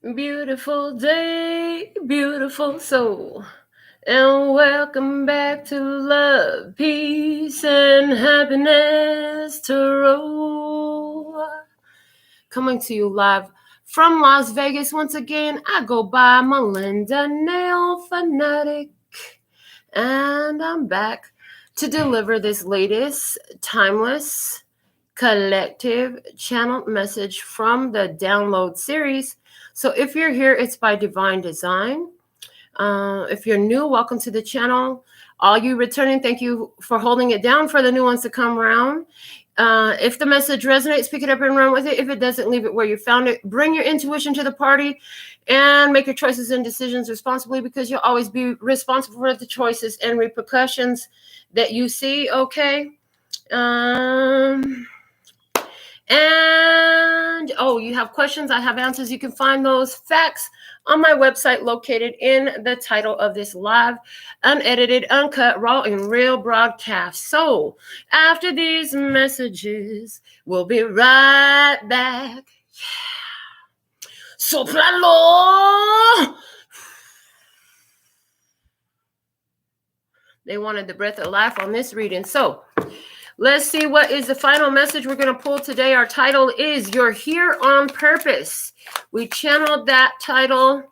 Beautiful day, beautiful soul, and welcome back to Love, Peace, and Happiness Tarot. Coming to you live from Las Vegas once again. I go by Melinda NailFanatic, and I'm back to deliver this latest timeless collective channel message from the download series. So if you're here, it's by divine design. If you're new, welcome to the channel. All you returning, thank you for holding it down for the new ones to come around. If the message resonates, pick it up and run with it. If it doesn't, leave it where you found it. Bring your intuition to the party and make your choices and decisions responsibly, because you'll always be responsible for the choices and repercussions that you see, okay? And you have questions, I have answers. You can find those facts on my website located in the title of this live, unedited, uncut, raw, and real broadcast. So after these messages, we'll be right back. Yeah. Soprano. They wanted the breath of life on this reading. So let's see what is the final message we're going to pull today. Our title is You're Here on Purpose. We channeled that title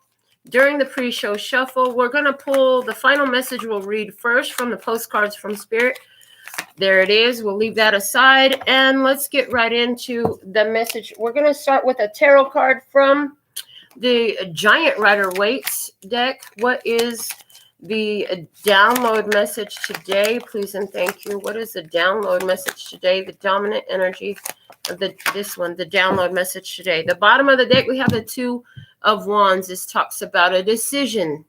during the pre-show shuffle. We're going to pull the final message. We'll read first from the postcards from Spirit. There it is. We'll leave that aside and let's get right into the message. We're going to start with a tarot card from the Giant Rider-Waite's deck. What is the download message today? Please and thank you. What is the download message today? The dominant energy of this one, the download message today. The bottom of the deck, we have the Two of Wands. This talks about a decision,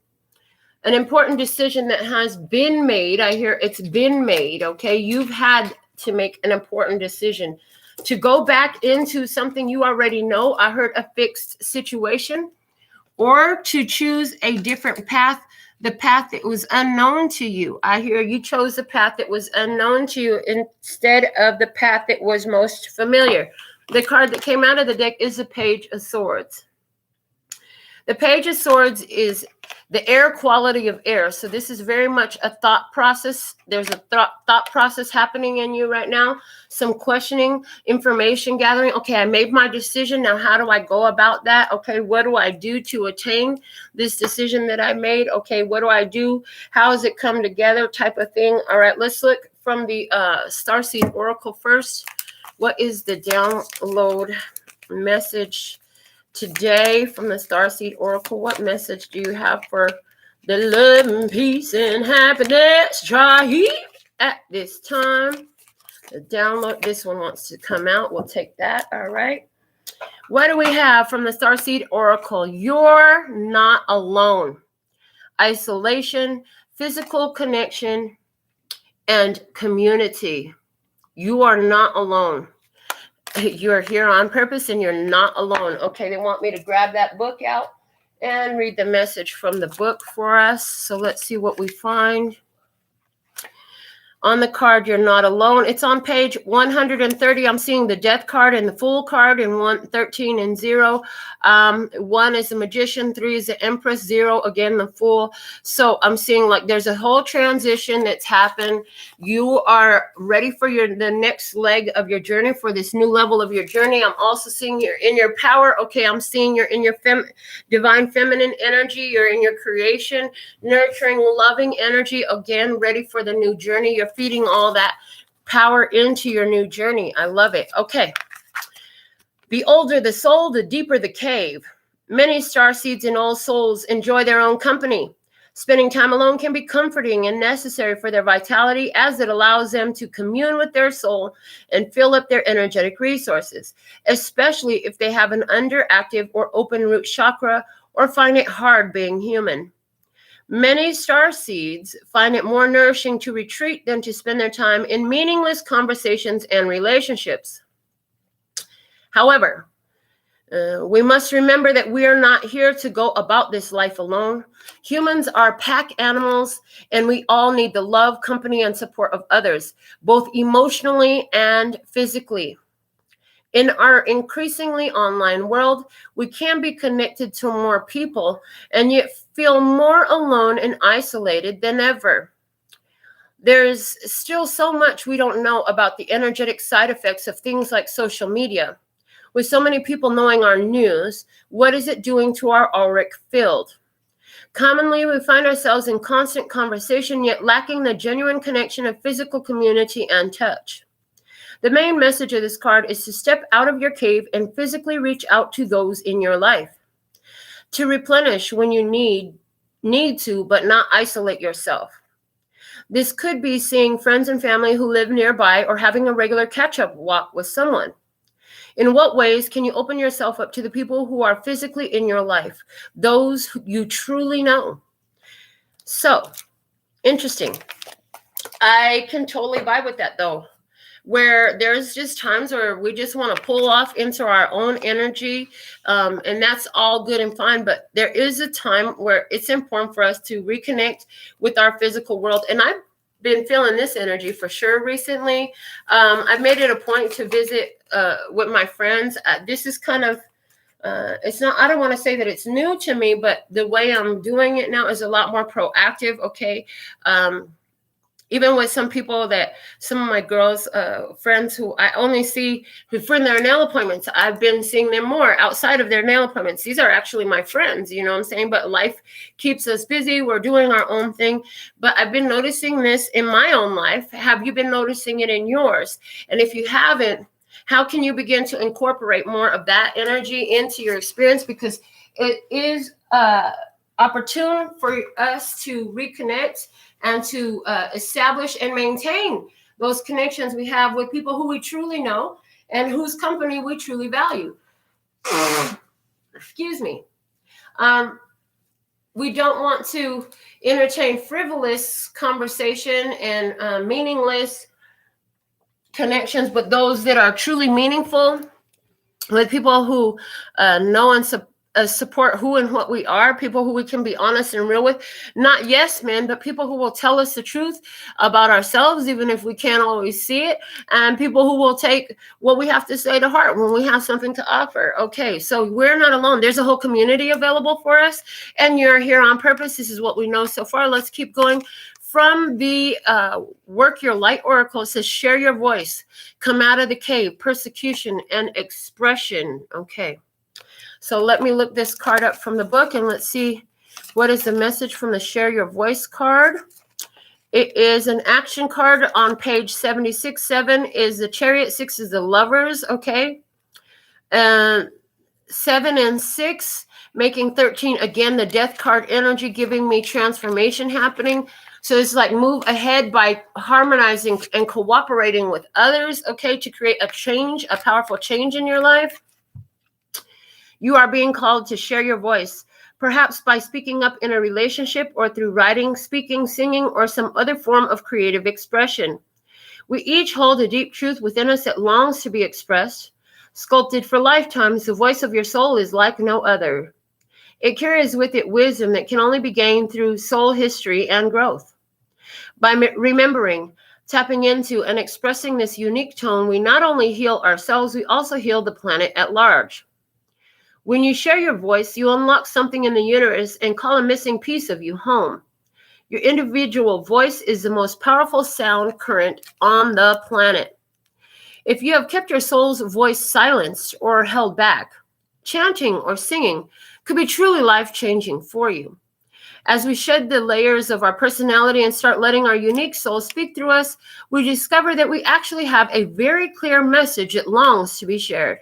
an important decision that has been made. I hear it's been made, okay? You've had to make an important decision to go back into something you already know. I heard a fixed situation, or to choose a different path, the path that was unknown to you. I hear you chose the path that was unknown to you instead of the path that was most familiar. The card that came out of the deck is the Page of Swords. The Page of Swords is the air quality of air. So this is very much a thought process. There's a thought process happening in you right now. Some questioning, information gathering. Okay, I made my decision. Now, how do I go about that? Okay, what do I do to attain this decision that I made? Okay, what do I do? How does it come together? Type of thing. All right, let's look from the Starseed Oracle first. What is the download message today from the Starseed Oracle? What message do you have for the love and peace and happiness tribe at this time? The download, this one wants to come out. We'll take that. All right. What do we have from the Starseed Oracle? You're not alone. Isolation, physical connection, and community. You are not alone. You're here on purpose and you're not alone. Okay, they want me to grab that book out and read the message from the book for us. So let's see what we find. On the card, you're not alone. It's on page 130. I'm seeing the Death card and the Fool card in 113 and 0. 1 is the Magician, 3 is the Empress, 0 again the Fool. So I'm seeing like there's a whole transition that's happened. You are ready for the next leg of your journey, for this new level of your journey. I'm also seeing you're in your power. Okay, I'm seeing you're in your divine feminine energy. You're in your creation, nurturing, loving energy. Again, ready for the new journey. You're feeding all that power into your new journey. I love it. Okay. The older the soul, the deeper the cave. Many starseeds and old souls enjoy their own company. Spending time alone can be comforting and necessary for their vitality, as it allows them to commune with their soul and fill up their energetic resources, especially if they have an underactive or open root chakra or find it hard being human. Many starseeds find it more nourishing to retreat than to spend their time in meaningless conversations and relationships. However, we must remember that we are not here to go about this life alone. Humans are pack animals, and we all need the love, company, and support of others, both emotionally and physically. In our increasingly online world, we can be connected to more people and yet feel more alone and isolated than ever. There's still so much we don't know about the energetic side effects of things like social media. With so many people knowing our news, what is it doing to our auric field? Commonly, we find ourselves in constant conversation, yet lacking the genuine connection of physical community and touch. The main message of this card is to step out of your cave and physically reach out to those in your life. To replenish when you need to, but not isolate yourself. This could be seeing friends and family who live nearby or having a regular catch-up walk with someone. In what ways can you open yourself up to the people who are physically in your life, those who you truly know? So, interesting. I can totally vibe with that, though, where there's just times where we just want to pull off into our own energy, and that's all good and fine, but there is a time where it's important for us to reconnect with our physical world, and I've been feeling this energy for sure recently. I've made it a point to visit with my friends. This is kind of, it's not, I don't want to say that it's new to me, but the way I'm doing it now is a lot more proactive, okay? Even with some people some of my girls, friends who I only see for their nail appointments, I've been seeing them more outside of their nail appointments. These are actually my friends, you know what I'm saying? But life keeps us busy. We're doing our own thing. But I've been noticing this in my own life. Have you been noticing it in yours? And if you haven't, how can you begin to incorporate more of that energy into your experience? Because it is opportune for us to reconnect and to establish and maintain those connections we have with people who we truly know and whose company we truly value. Excuse me. We don't want to entertain frivolous conversation and meaningless connections, but those that are truly meaningful with people who know and support who and what we are, people who we can be honest and real with, not yes men, but people who will tell us the truth about ourselves, even if we can't always see it, and people who will take what we have to say to heart when we have something to offer. Okay, so we're not alone. There's a whole community available for us, and you're here on purpose. This is what we know so far. Let's keep going. From the Work Your Light Oracle, it says, share your voice, come out of the cave, persecution and expression. Okay. So let me look this card up from the book and let's see what is the message from the Share Your Voice card. It is an action card on page 76. 7 is the Chariot, 6 is the Lovers, okay? And 7 and 6, making 13, again, the Death card energy, giving me transformation happening. So it's like move ahead by harmonizing and cooperating with others, okay, to create a change, a powerful change in your life. You are being called to share your voice, perhaps by speaking up in a relationship or through writing, speaking, singing, or some other form of creative expression. We each hold a deep truth within us that longs to be expressed. Sculpted for lifetimes, the voice of your soul is like no other. It carries with it wisdom that can only be gained through soul history and growth. By remembering, tapping into, and expressing this unique tone, we not only heal ourselves, we also heal the planet at large. When you share your voice, you unlock something in the universe and call a missing piece of you home. Your individual voice is the most powerful sound current on the planet. If you have kept your soul's voice silenced or held back, chanting or singing could be truly life-changing for you. As we shed the layers of our personality and start letting our unique soul speak through us, we discover that we actually have a very clear message that longs to be shared.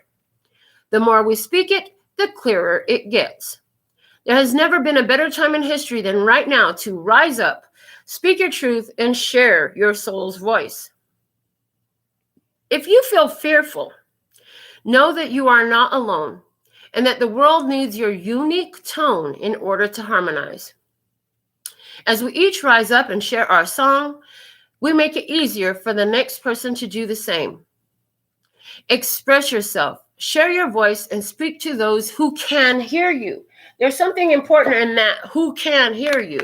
The more we speak it, the clearer it gets. There has never been a better time in history than right now to rise up, speak your truth, and share your soul's voice. If you feel fearful, know that you are not alone and that the world needs your unique tone in order to harmonize. As we each rise up and share our song, we make it easier for the next person to do the same. Express yourself. Share your voice and speak to those who can hear you. There's something important in that, who can hear you.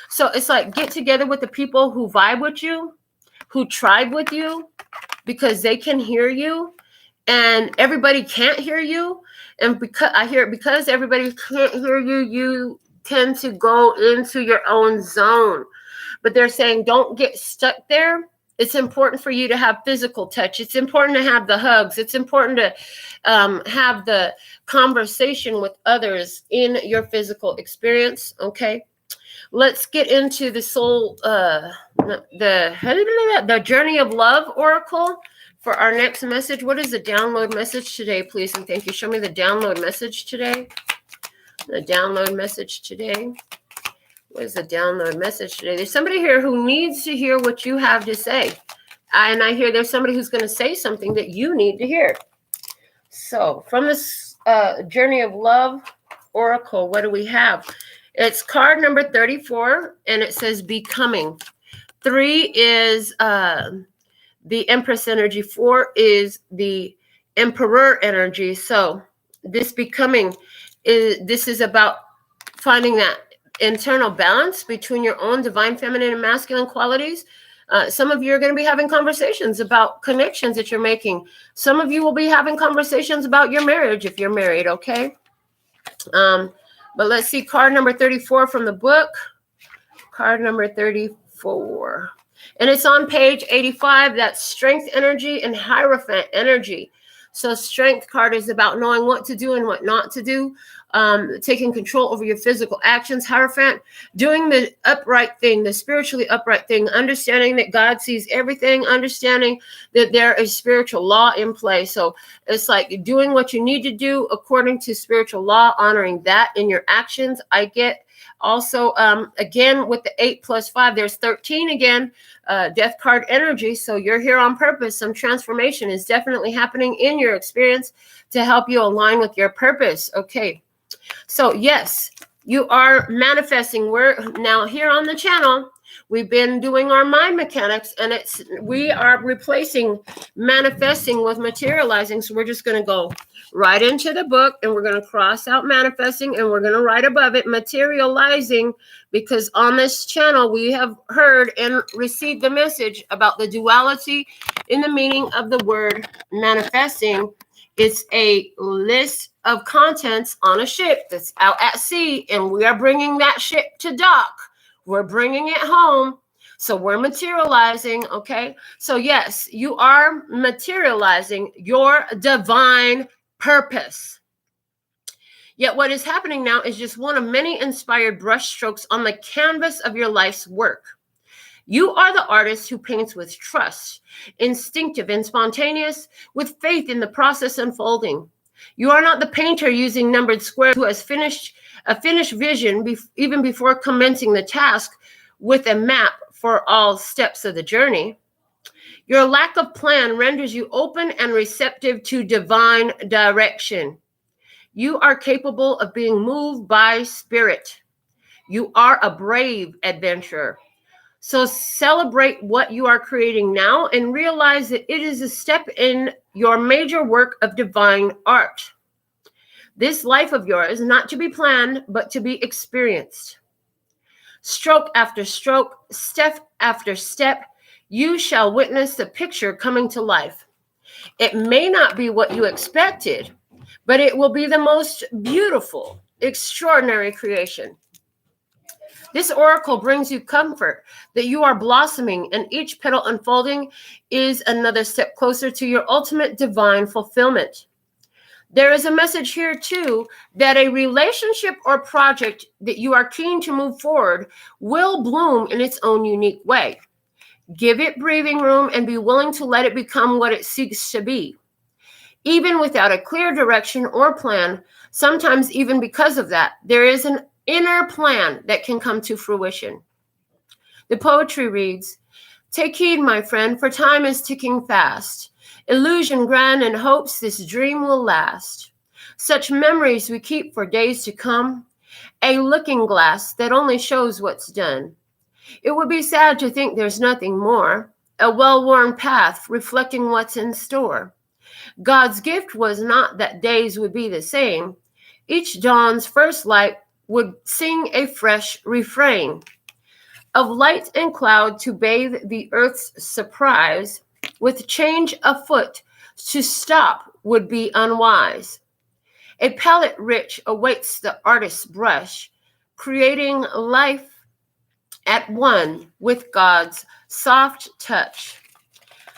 So it's like get together with the people who vibe with you, who tribe with you, because they can hear you, and everybody can't hear you. And because everybody can't hear you, you tend to go into your own zone. But they're saying don't get stuck there. It's important for you to have physical touch. It's important to have the hugs. It's important to have the conversation with others in your physical experience. Okay. Let's get into the soul, the Journey of Love Oracle for our next message. What is the download message today, please? And thank you. Show me the download message today. The download message today. What is the download message today? There's somebody here who needs to hear what you have to say. And I hear there's somebody who's going to say something that you need to hear. So from this Journey of Love Oracle, what do we have? It's card number 34, and it says Becoming. 3 is the Empress energy. 4 is the Emperor energy. So this Becoming, this is about finding that internal balance between your own divine feminine and masculine qualities. Some of you are going to be having conversations about connections that you're making. Some of you will be having conversations about your marriage if you're married, okay? But let's see card number 34 from the book. Card number 34. And it's on page 85. That's Strength energy and Hierophant energy. So Strength card is about knowing what to do and what not to do. Taking control over your physical actions. Hierophant, doing the upright thing, the spiritually upright thing, understanding that God sees everything, understanding that there is spiritual law in play. So it's like doing what you need to do according to spiritual law, honoring that in your actions. I get also, again, with the 8 plus 5, there's 13 again, Death card energy. So you're here on purpose. Some transformation is definitely happening in your experience to help you align with your purpose. Okay. So yes, you are manifesting. We're now here on the channel. We've been doing our mind mechanics, and we are replacing manifesting with materializing. So we're just going to go right into the book, and we're going to cross out manifesting, and we're going to write above it materializing, because on this channel we have heard and received the message about the duality in the meaning of the word manifesting. It's a list of contents on a ship that's out at sea, and we are bringing that ship to dock. We're bringing it home. So we're materializing, okay? So yes, you are materializing your divine purpose. Yet what is happening now is just one of many inspired brushstrokes on the canvas of your life's work. You are the artist who paints with trust, instinctive and spontaneous, with faith in the process unfolding. You are not the painter using numbered squares who has a finished vision even before commencing the task with a map for all steps of the journey. Your lack of plan renders you open and receptive to divine direction. You are capable of being moved by spirit. You are a brave adventurer. So celebrate what you are creating now and realize that it is a step in your major work of divine art. This life of yours is not to be planned, but to be experienced. Stroke after stroke, step after step, you shall witness the picture coming to life. It may not be what you expected, but it will be the most beautiful, extraordinary creation. This oracle brings you comfort that you are blossoming, and each petal unfolding is another step closer to your ultimate divine fulfillment. There is a message here, too, that a relationship or project that you are keen to move forward will bloom in its own unique way. Give it breathing room and be willing to let it become what it seeks to be. Even without a clear direction or plan, sometimes even because of that, there is an inner plan that can come to fruition. The poetry reads, "Take heed, my friend, for time is ticking fast. Illusion grand and hopes this dream will last. Such memories we keep for days to come, a looking glass that only shows what's done. It would be sad to think there's nothing more, a well-worn path reflecting what's in store. God's gift was not that days would be the same. Each dawn's first light would sing a fresh refrain of light and cloud to bathe the earth's surprise, with change afoot to stop would be unwise. A palette rich awaits the artist's brush, creating life at one with God's soft touch.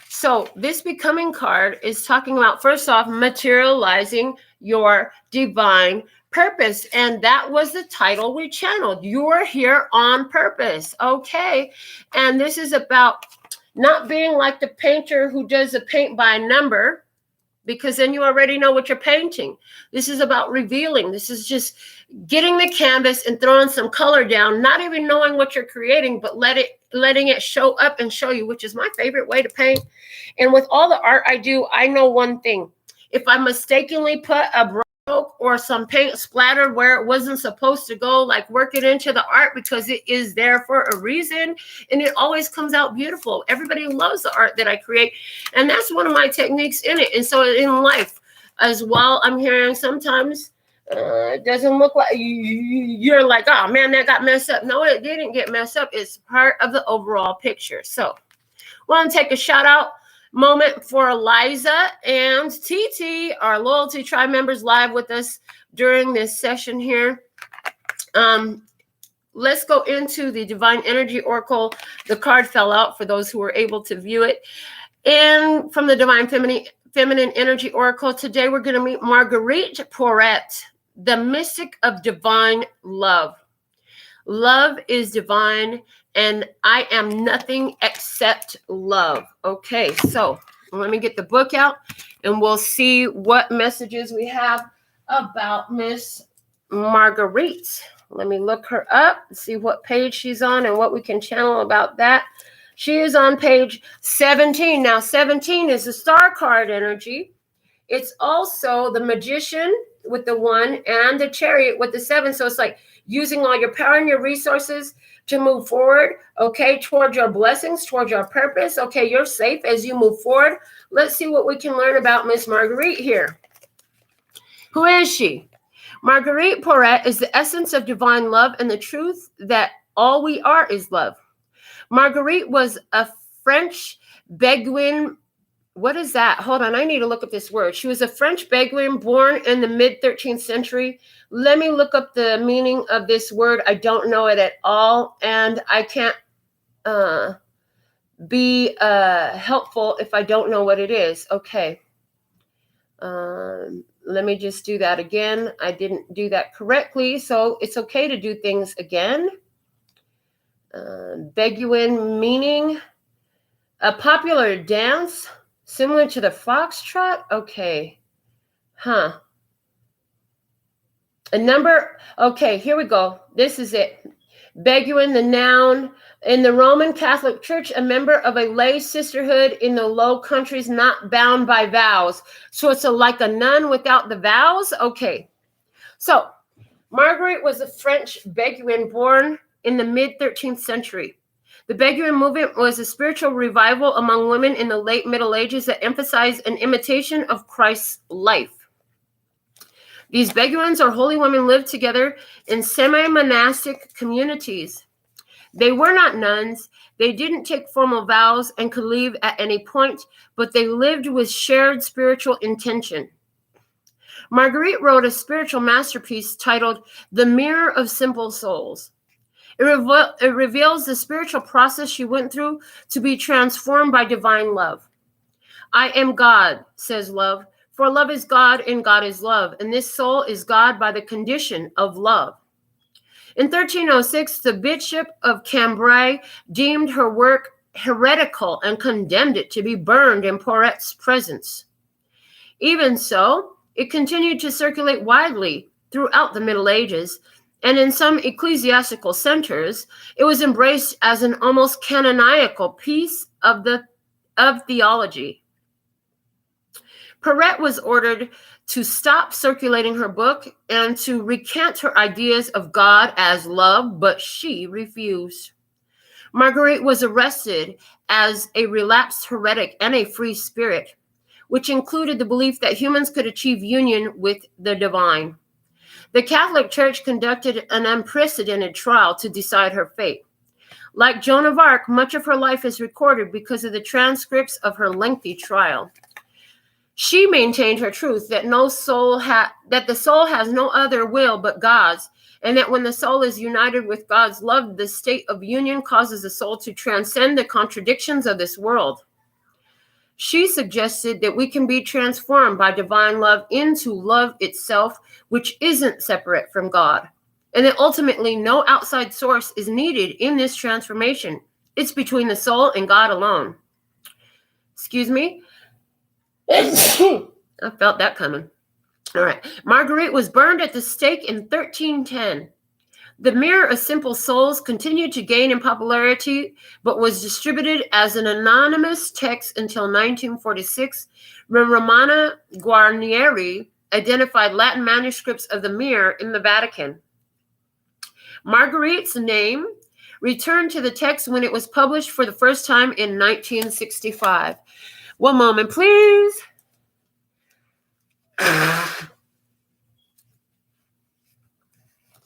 So this becoming card is talking about, first off, materializing your divine purpose. And that was the title we channeled. You're here on purpose. Okay. And this is about not being like the painter who does the paint by number, because then you already know what you're painting. This is about revealing. This is just getting the canvas and throwing some color down, not even knowing what you're creating, but letting it show up and show you, which is my favorite way to paint. And with all the art I do, I know one thing. If I mistakenly put a broke or some paint splattered where it wasn't supposed to go, like, work it into the art, because it is there for a reason, and it always comes out beautiful. Everybody loves the art that I create, and that's one of my techniques in it. And so in life as well, I'm hearing sometimes it doesn't look like you're like, oh man, that got messed up. No, it didn't get messed up. It's part of the overall picture. So want to take a shout out moment for Eliza and TT, our Loyalty Tribe members, live with us during this session here. Let's go into the Divine Energy Oracle. The card fell out for those who were able to view it. And from the Divine Feminine Energy Oracle, today we're going to meet Marguerite Porret, the mystic of divine love. Love is divine, and I am nothing except love. Okay, so let me get the book out, and we'll see what messages we have about Miss Marguerite. Let me look her up, see what page she's on and what we can channel about that. She is on page 17. Now, 17 is the star card energy. It's also the Magician with the 1 and the Chariot with the 7. So it's like using all your power and your resources to move forward, okay, toward your blessings, toward your purpose. Okay, you're safe as you move forward. Let's see what we can learn about Miss Marguerite here. Who is she? Marguerite Porret is the essence of divine love and the truth that all we are is love. Marguerite was a French Bedouin. What is that? Hold on, I need to look up this word. She was a French Bedouin born in the mid-13th century. Let me look up the meaning of this word. I don't know it at all, and I can't be helpful if I don't know what it is. Okay. Let me just do that again. I didn't do that correctly, so it's okay to do things again. Bedouin meaning a popular dance similar to the foxtrot. Okay. A number. Okay, here we go. This is it. Bedouin, the noun. In the Roman Catholic Church, a member of a lay sisterhood in the Low Countries not bound by vows. So it's like a nun without the vows. Okay. So Marguerite was a French Bedouin born in the mid-13th century. The Bedouin movement was a spiritual revival among women in the late Middle Ages that emphasized an imitation of Christ's life. These Bedouins or holy women lived together in semi-monastic communities. They were not nuns. They didn't take formal vows and could leave at any point, but they lived with shared spiritual intention. Marguerite wrote a spiritual masterpiece titled The Mirror of Simple Souls. It reveals the spiritual process she went through to be transformed by divine love. I am God, says love, for love is God and God is love, and this soul is God by the condition of love. In 1306, the Bishop of Cambrai deemed her work heretical and condemned it to be burned in Porret's presence. Even so, it continued to circulate widely throughout the Middle Ages, and in some ecclesiastical centers, it was embraced as an almost canonical piece of theology. Porret was ordered to stop circulating her book and to recant her ideas of God as love, but she refused. Marguerite was arrested as a relapsed heretic and a free spirit, which included the belief that humans could achieve union with the divine. The Catholic Church conducted an unprecedented trial to decide her fate. Like Joan of Arc, much of her life is recorded because of the transcripts of her lengthy trial. She maintained her truth that that the soul has no other will but God's, and that when the soul is united with God's love, the state of union causes the soul to transcend the contradictions of this world. She suggested that we can be transformed by divine love into love itself, which isn't separate from God, and that ultimately no outside source is needed in this transformation. It's between the soul and God alone. Excuse me. I felt that coming. All right. Marguerite was burned at the stake in 1310. The Mirror of Simple Souls continued to gain in popularity, but was distributed as an anonymous text until 1946, when Romana Guarnieri identified Latin manuscripts of the Mirror in the Vatican. Marguerite's name returned to the text when it was published for the first time in 1965. One moment, please.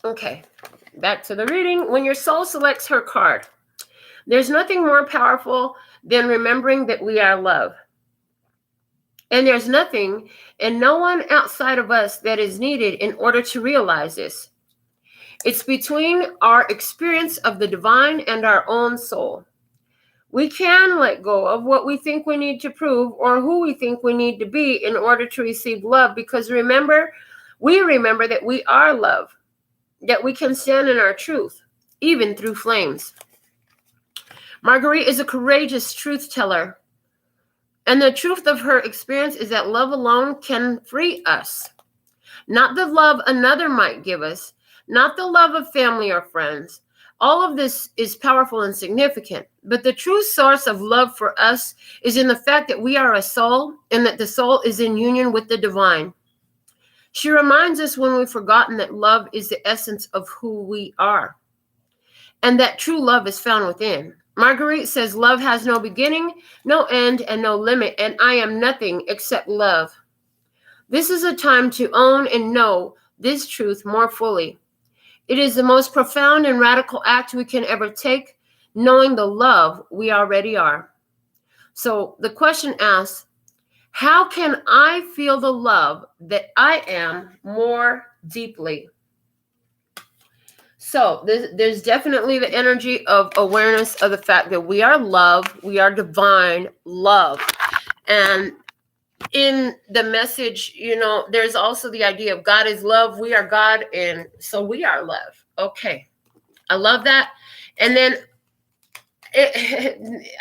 Okay, back to the reading. When your soul selects her card, there's nothing more powerful than remembering that we are love. And there's nothing and no one outside of us that is needed in order to realize this. It's between our experience of the divine and our own soul. We can let go of what we think we need to prove or who we think we need to be in order to receive love, because we remember that we are love, that we can stand in our truth, even through flames. Marguerite is a courageous truth teller, and the truth of her experience is that love alone can free us. Not the love another might give us, not the love of family or friends. All of this is powerful and significant, but the true source of love for us is in the fact that we are a soul and that the soul is in union with the divine. She reminds us when we've forgotten that love is the essence of who we are, and that true love is found within. Marguerite says love has no beginning, no end, and no limit, and I am nothing except love. This is a time to own and know this truth more fully. It is the most profound and radical act we can ever take, knowing the love we already are. So the question asks, how can I feel the love that I am more deeply? So there's definitely the energy of awareness of the fact that we are love, we are divine love. And in the message, there's also the idea of God is love, we are God, and so we are love. Okay, I love that. And then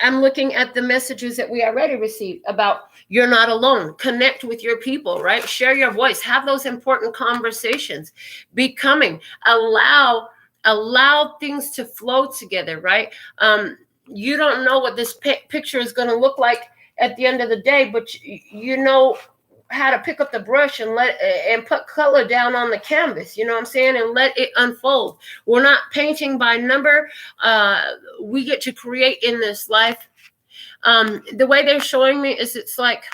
I'm looking at the messages that we already received about you're not alone. Connect with your people, right? Share your voice. Have those important conversations. Becoming. Allow things to flow together, right? You don't know what this picture is going to look like at the end of the day, but you know how to pick up the brush and put color down on the canvas, you know what I'm saying, and let it unfold. We're not painting by number. We get to create in this life. The way they're showing me is it's like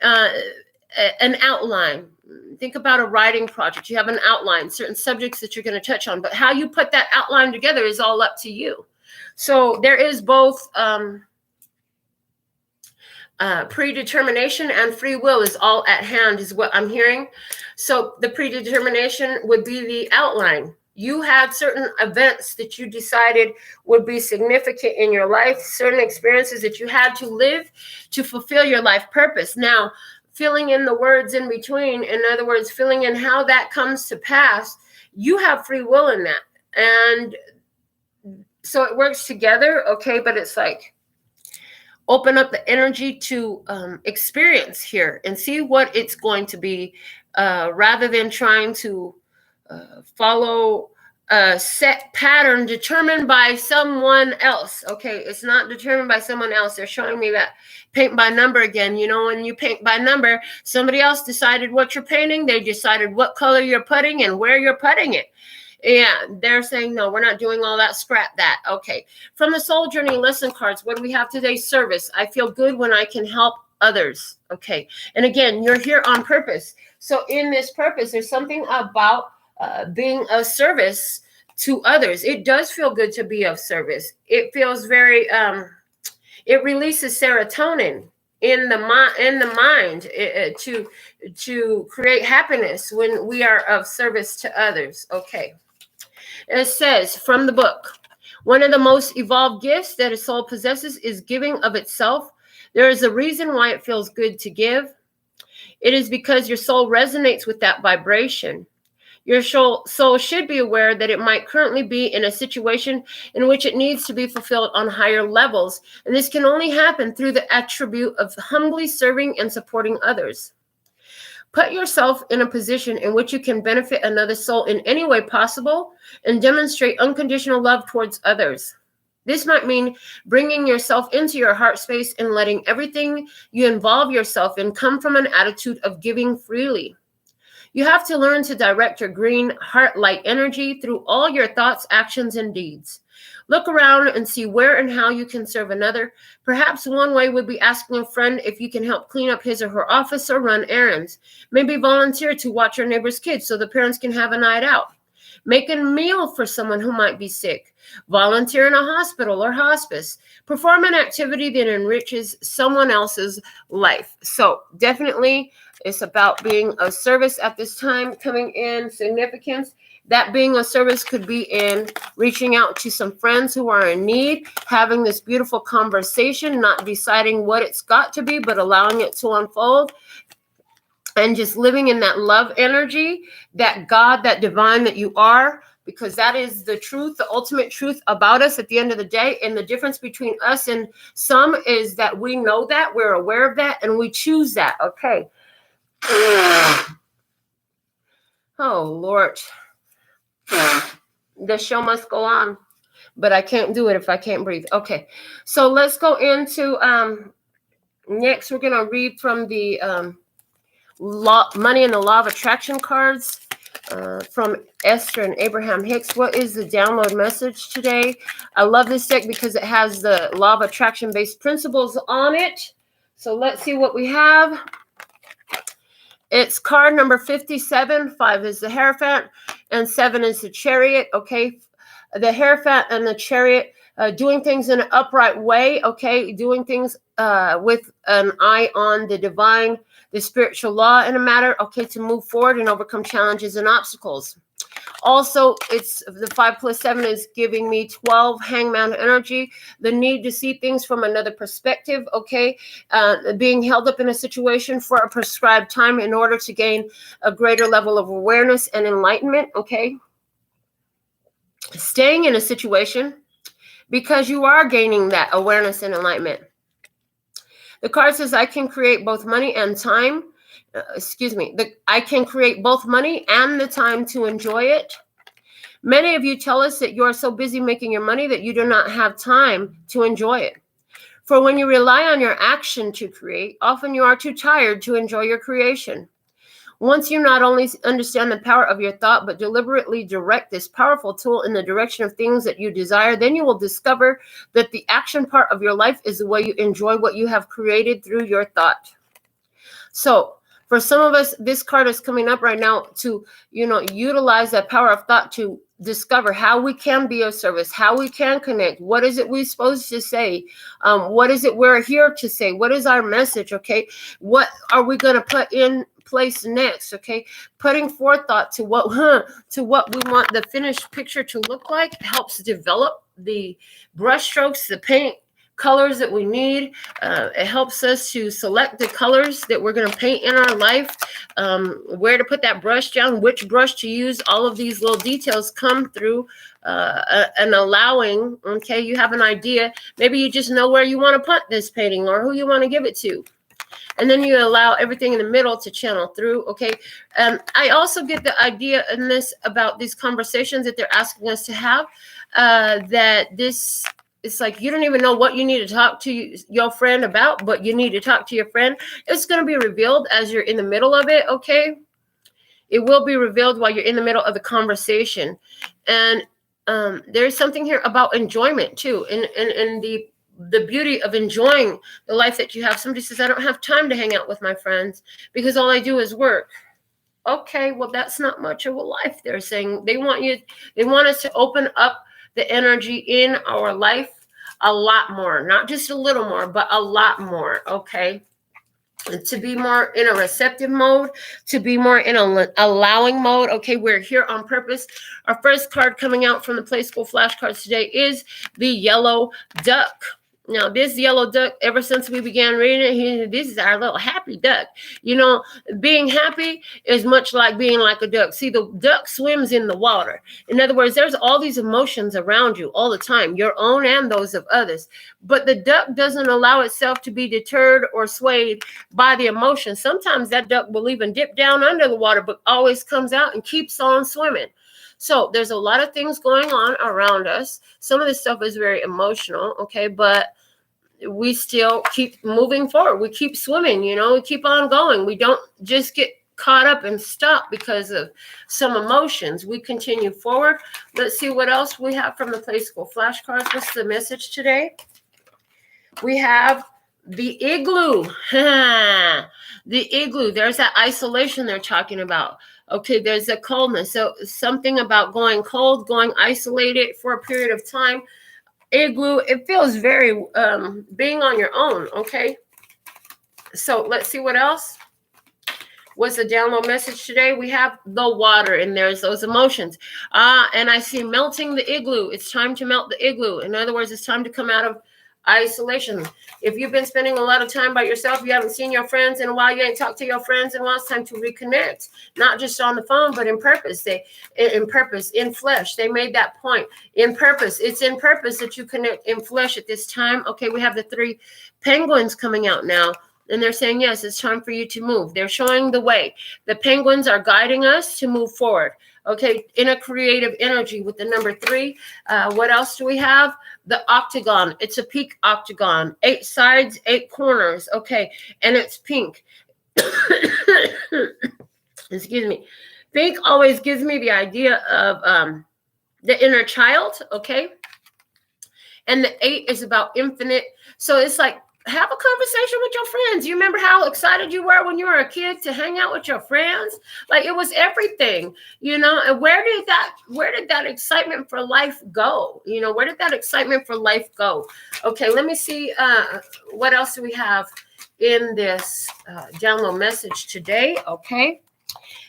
an outline. Think about a writing project. You have an outline, certain subjects that you're going to touch on, but how you put that outline together is all up to you. So there is both predetermination and free will is all at hand, is what I'm hearing. So the predetermination would be the outline. You had certain events that you decided would be significant in your life, certain experiences that you had to live to fulfill your life purpose. Now, filling in the words in between, in other words, filling in how that comes to pass, you have free will in that. And so it works together, okay, but it's like, open up the energy to experience here and see what it's going to be, rather than trying to follow a set pattern determined by someone else. Okay, it's not determined by someone else. They're showing me that paint by number again. You know, when you paint by number, somebody else decided what you're painting. They decided what color you're putting and where you're putting it. Yeah, they're saying, no, we're not doing all that. Scrap that. Okay. From the Soul Journey lesson cards, what do we have today? Service. I feel good when I can help others. Okay. And again, you're here on purpose. So in this purpose, there's something about being of service to others. It does feel good to be of service. It feels very, it releases serotonin in the mind to create happiness when we are of service to others. Okay. It says from the book, one of the most evolved gifts that a soul possesses is giving of itself. There is a reason why it feels good to give. It is because your soul resonates with that vibration. Your soul should be aware that it might currently be in a situation in which it needs to be fulfilled on higher levels. And this can only happen through the attribute of humbly serving and supporting others. Put yourself in a position in which you can benefit another soul in any way possible and demonstrate unconditional love towards others. This might mean bringing yourself into your heart space and letting everything you involve yourself in come from an attitude of giving freely. You have to learn to direct your green heart-light energy through all your thoughts, actions, and deeds. Look around and see where and how you can serve another. Perhaps one way would be asking a friend if you can help clean up his or her office or run errands. Maybe volunteer to watch your neighbor's kids so the parents can have a night out. Make a meal for someone who might be sick. Volunteer in a hospital or hospice. Perform an activity that enriches someone else's life. So definitely it's about being of service at this time. Coming in significance, that being of service could be in reaching out to some friends who are in need, having this beautiful conversation, not deciding what it's got to be, but allowing it to unfold. And just living in that love energy, that God, that divine that you are, because that is the truth, the ultimate truth about us at the end of the day. And the difference between us and some is that we know that, we're aware of that, and we choose that. Okay. Oh, Lord. The show must go on, but I can't do it if I can't breathe. Okay. So let's go into, next we're going to read from the, Money and the Law of Attraction cards from Esther and Abraham Hicks. What is the download message today? I love this deck because it has the Law of Attraction based principles on it. So let's see what we have. It's card number 57. 5 is the Hierophant and 7 is the Chariot. Okay. The Hierophant and the Chariot, doing things in an upright way. Okay. Doing things with an eye on the divine, the spiritual law in a matter, okay, to move forward and overcome challenges and obstacles. Also, it's the 5 plus 7 is giving me 12 hangman energy, the need to see things from another perspective, okay, being held up in a situation for a prescribed time in order to gain a greater level of awareness and enlightenment, okay. Staying in a situation because you are gaining that awareness and enlightenment. The card says, I can create both money and time. I can create both money and the time to enjoy it. Many of you tell us that you are so busy making your money that you do not have time to enjoy it. For when you rely on your action to create, often you are too tired to enjoy your creation. Once you not only understand the power of your thought, but deliberately direct this powerful tool in the direction of things that you desire, then you will discover that the action part of your life is the way you enjoy what you have created through your thought. So for some of us, this card is coming up right now to, utilize that power of thought to discover how we can be of service, how we can connect. What is it we're supposed to say? What is it we're here to say? What is our message? Okay. What are we going to put in place next? Okay. Putting forethought to what we want the finished picture to look like helps develop the brush strokes, the paint colors that we need. It helps us to select the colors that we're going to paint in our life, where to put that brush down, which brush to use. All of these little details come through an allowing. Okay, you have an idea. Maybe you just know where you want to put this painting or who you want to give it to. And then you allow everything in the middle to channel through. Okay. I also get the idea in this about these conversations that they're asking us to have, that this, it's like you don't even know what you need to talk to your friend about, but you need to talk to your friend. It's going to be revealed as you're in the middle of it, okay? It will be revealed while you're in the middle of the conversation. And there's something here about enjoyment too, and the beauty of enjoying the life that you have. Somebody says, I don't have time to hang out with my friends because all I do is work. Okay, well, that's not much of a life. They're saying they want us to open up the energy in our life a lot more, not just a little more, but a lot more. Okay. to be more in a receptive mode, to be more in a allowing mode. Okay, we're here on purpose. Our first card coming out from the Play School flashcards today is the yellow duck. Now, this yellow duck, ever since we began reading it, this is our little happy duck. You know, being happy is much like being like a duck. See, the duck swims in the water. In other words, there's all these emotions around you all the time, your own and those of others. But the duck doesn't allow itself to be deterred or swayed by the emotion. Sometimes that duck will even dip down under the water, but always comes out and keeps on swimming. So there's a lot of things going on around us. Some of this stuff is very emotional, okay, but we still keep moving forward. We keep swimming, you know, we keep on going. We don't just get caught up and stop because of some emotions. We continue forward. Let's see what else we have from the Play School flashcards. What's the message today? We have the igloo. The igloo. There's that isolation they're talking about. Okay, there's a coldness. So something about going cold, going isolated for a period of time. Igloo, it feels very being on your own. Okay, so let's see what else. What's the download message today? We have the water, and there's those emotions. And I see melting the igloo. It's time to melt the igloo. In other words, it's time to come out of isolation. If you've been spending a lot of time by yourself, you haven't seen your friends in a while, you ain't talked to your friends in a while, it's time to reconnect, not just on the phone, but in purpose. In flesh. They made that point. In purpose. It's in purpose that you connect in flesh at this time. Okay, we have the 3 penguins coming out now. And they're saying, yes, it's time for you to move. They're showing the way. The penguins are guiding us to move forward. Okay, in a creative energy with the number 3. What else do we have? The octagon. It's a pink octagon. 8 sides, 8 corners. Okay, and it's pink. Excuse me. Pink always gives me the idea of the inner child. Okay, and the 8 is about infinite. So it's like, have a conversation with your friends. You remember how excited you were when you were a kid to hang out with your friends? Like, it was everything, you know. And where did that excitement for life go? You know, where did that excitement for life go? Okay, let me see what else do we have in this download message today. Okay,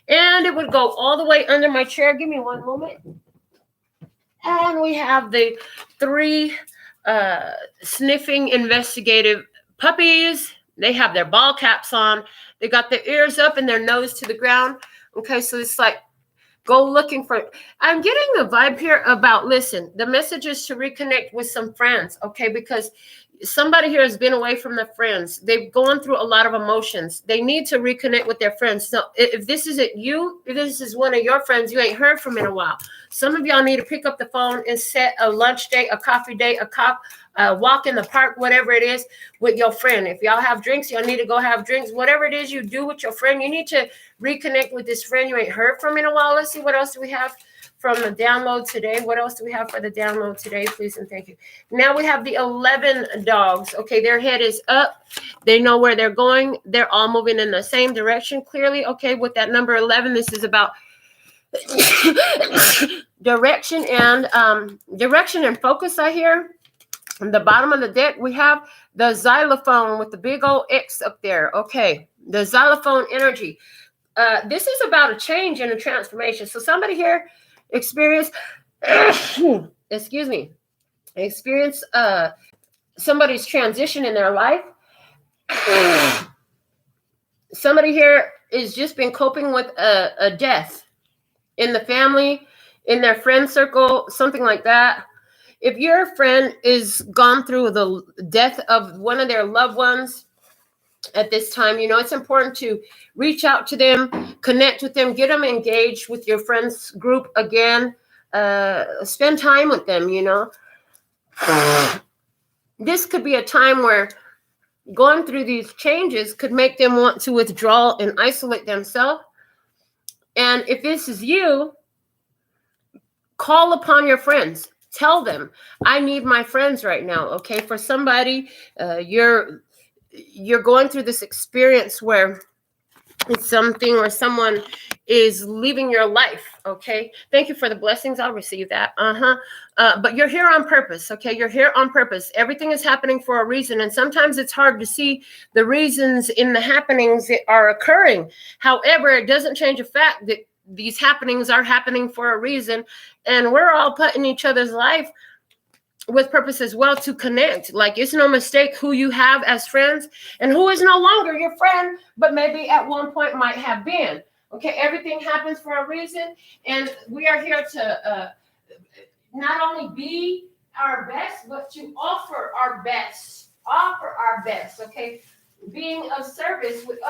and it would go all the way under my chair. Give me one moment. And we have the 3 sniffing investigative puppies. They have their ball caps on. They got their ears up and their nose to the ground. Okay, so it's like, go looking for. I'm getting the vibe here about, listen, the message is to reconnect with some friends, okay, because somebody here has been away from their friends. They've gone through a lot of emotions. They need to reconnect with their friends. So if this isn't you, if this is one of your friends you ain't heard from in a while, some of y'all need to pick up the phone and set a lunch date, a coffee date, a walk in the park, whatever it is, with your friend. If y'all have drinks, y'all need to go have drinks. Whatever it is you do with your friend, you need to reconnect with this friend you ain't heard from in a while. Let's see what else do we have from the download today. What else do we have for the download today? Please and thank you. Now we have the 11 dogs. Okay, their head is up. They know where they're going. They're all moving in the same direction clearly. Okay, with that number 11, this is about direction and focus. I hear. On the bottom of the deck, we have the xylophone with the big old X up there. Okay, the xylophone energy. This is about a change and a transformation. So somebody here experience somebody's transition in their life. Somebody here is just been coping with a death in the family, in their friend circle, something like that. If your friend is gone through the death of one of their loved ones at this time, you know, it's important to reach out to them, connect with them, get them engaged with your friends group again, spend time with them, you know. This could be a time where going through these changes could make them want to withdraw and isolate themselves. And if this is you, call upon your friends. Tell them, I need my friends right now. Okay, for somebody, you're going through this experience where it's something or someone is leaving your life. Okay. Thank you for the blessings. I'll receive that. But you're here on purpose. Okay. You're here on purpose. Everything is happening for a reason. And sometimes it's hard to see the reasons in the happenings that are occurring. However, it doesn't change the fact that these happenings are happening for a reason. And we're all put in each other's life with purpose as well to connect. Like, it's no mistake who you have as friends and who is no longer your friend, but maybe at one point might have been. Okay, everything happens for a reason, and we are here to not only be our best, but to offer our best. Offer our best, okay? Being of service with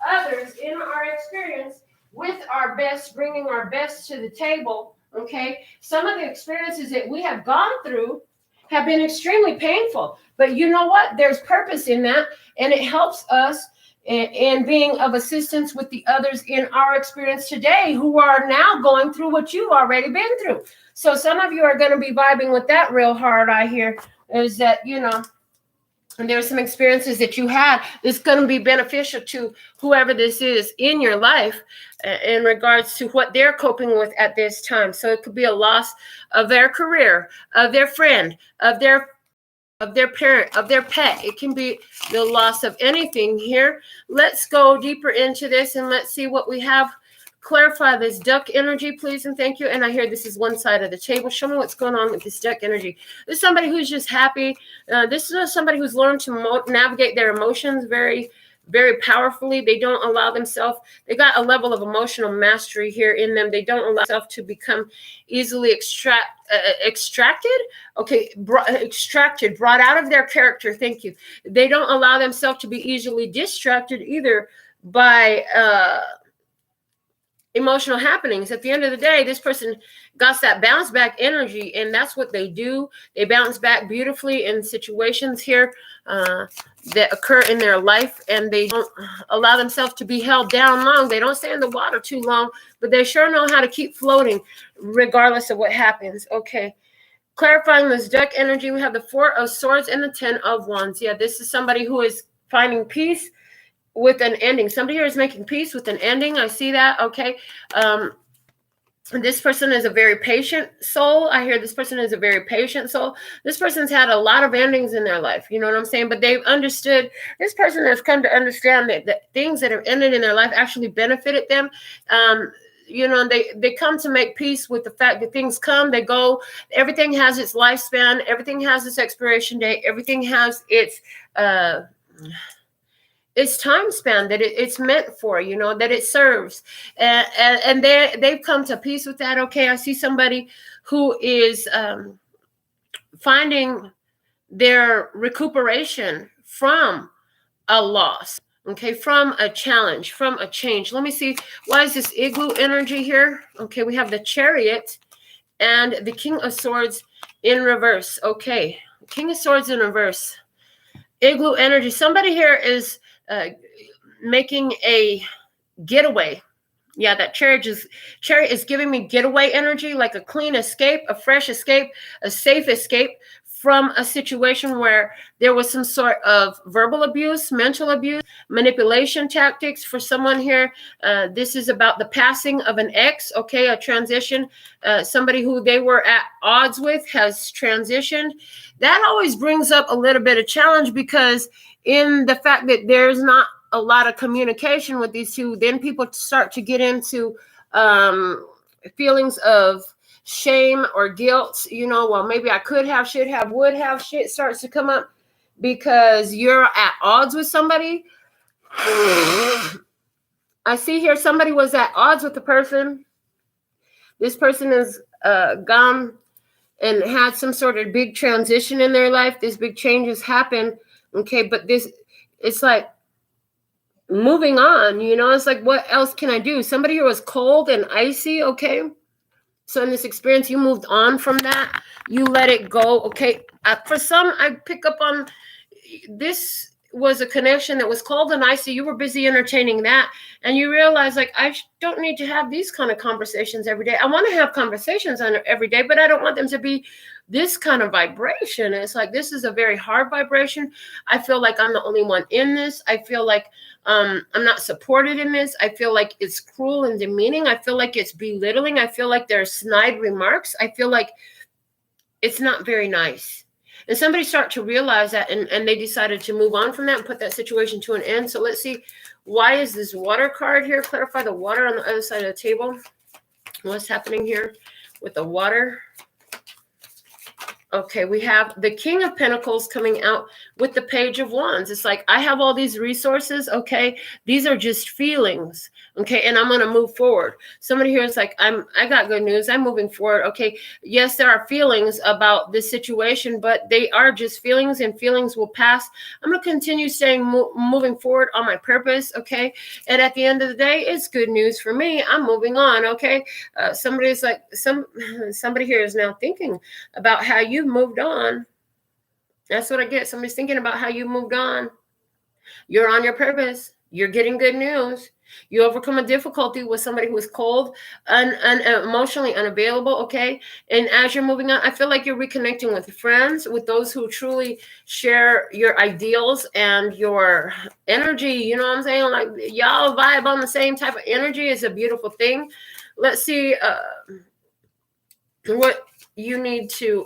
others in our experience with our best, bringing our best to the table, okay? Some of the experiences that we have gone through have been extremely painful, but you know what? There's purpose in that, and it helps us in being of assistance with the others in our experience today who are now going through what you've already been through. So some of you are going to be vibing with that real hard. I hear is that, and there's some experiences that you had that's going to be beneficial to whoever this is in your life in regards to what they're coping with at this time. So it could be a loss of their career, of their friend, of their parent, of their pet. It can be the loss of anything here. Let's go deeper into this and let's see what we have. Clarify this duck energy, please, and thank you. And I hear this is one side of the table. Show me what's going on with this duck energy. This is somebody who's just happy. This is somebody who's learned to navigate their emotions very, very powerfully. They don't allow themselves. They got a level of emotional mastery here in them. They don't allow themselves to become easily extracted. Okay, brought out of their character. Thank you. They don't allow themselves to be easily distracted either by emotional happenings. At the end of the day, this person got that bounce back energy, and that's what they do. They bounce back beautifully in situations here that occur in their life, and they don't allow themselves to be held down long. They don't stay in the water too long, but they sure know how to keep floating regardless of what happens. Okay. Clarifying this duck energy, we have the 4 of Swords and the 10 of Wands. Yeah, this is somebody who is finding peace with an ending. Somebody here is making peace with an ending. I see that. Okay. This person is a very patient soul. I hear this person is a very patient soul. This person's had a lot of endings in their life. You know what I'm saying? But they've understood, this person has come to understand that things that have ended in their life actually benefited them. They come to make peace with the fact that things come, they go. Everything has its lifespan. Everything has its expiration date. Everything has its time span that it's meant for, that it serves. And they've come to peace with that. Okay, I see somebody who is finding their recuperation from a loss, okay, from a challenge, from a change. Let me see. Why is this igloo energy here? Okay, we have the Chariot and the King of Swords in reverse. Okay, King of Swords in reverse. Igloo energy. Somebody here is making a getaway. Yeah, that chariot is giving me getaway energy, like a clean escape, a fresh escape, a safe escape from a situation where there was some sort of verbal abuse, mental abuse, manipulation tactics for someone here. This is about the passing of an ex, okay, a transition. Somebody who they were at odds with has transitioned. That always brings up a little bit of challenge, because in the fact that there's not a lot of communication with these two, then people start to get into feelings of shame or guilt. Well, maybe I could have, should have, would have. Shit starts to come up because you're at odds with somebody. I see here somebody was at odds with the person. This person has gone and had some sort of big transition in their life. This big change has happened. Okay, but it's like moving on, it's like, what else can I do? Somebody who was cold and icy, okay? So in this experience, you moved on from that. You let it go, okay? For some, I pick up on this was a connection that was cold and icy. You were busy entertaining that. And you realize, like, I don't need to have these kind of conversations every day. I want to have conversations on every day, but I don't want them to be this kind of vibration. It's like, this is a very hard vibration. I feel like I'm the only one in this. I feel like I'm not supported in this. I feel like it's cruel and demeaning. I feel like it's belittling. I feel like there's snide remarks. I feel like it's not very nice. And somebody started to realize that, and they decided to move on from that and put that situation to an end. So let's see, why is this water card here? Clarify the water on the other side of the table. What's happening here with the water? Okay, we have the King of Pentacles coming out with the Page of Wands. It's like, I have all these resources, okay? These are just feelings, okay? And I'm going to move forward. Somebody here is like, I got good news. I'm moving forward, okay? Yes, there are feelings about this situation, but they are just feelings, and feelings will pass. I'm going to continue moving forward on my purpose, okay? And at the end of the day, it's good news for me. I'm moving on, okay? Somebody's like, somebody here is now thinking about how you moved on. That's what I get. Somebody's thinking about how you moved on. You're on your purpose. You're getting good news. You overcome a difficulty with somebody who is cold and emotionally unavailable, okay? And as you're moving on, I feel like you're reconnecting with friends, with those who truly share your ideals and your energy. You know what I'm saying? Like, y'all vibe on the same type of energy. Is a beautiful thing. Let's see what you need to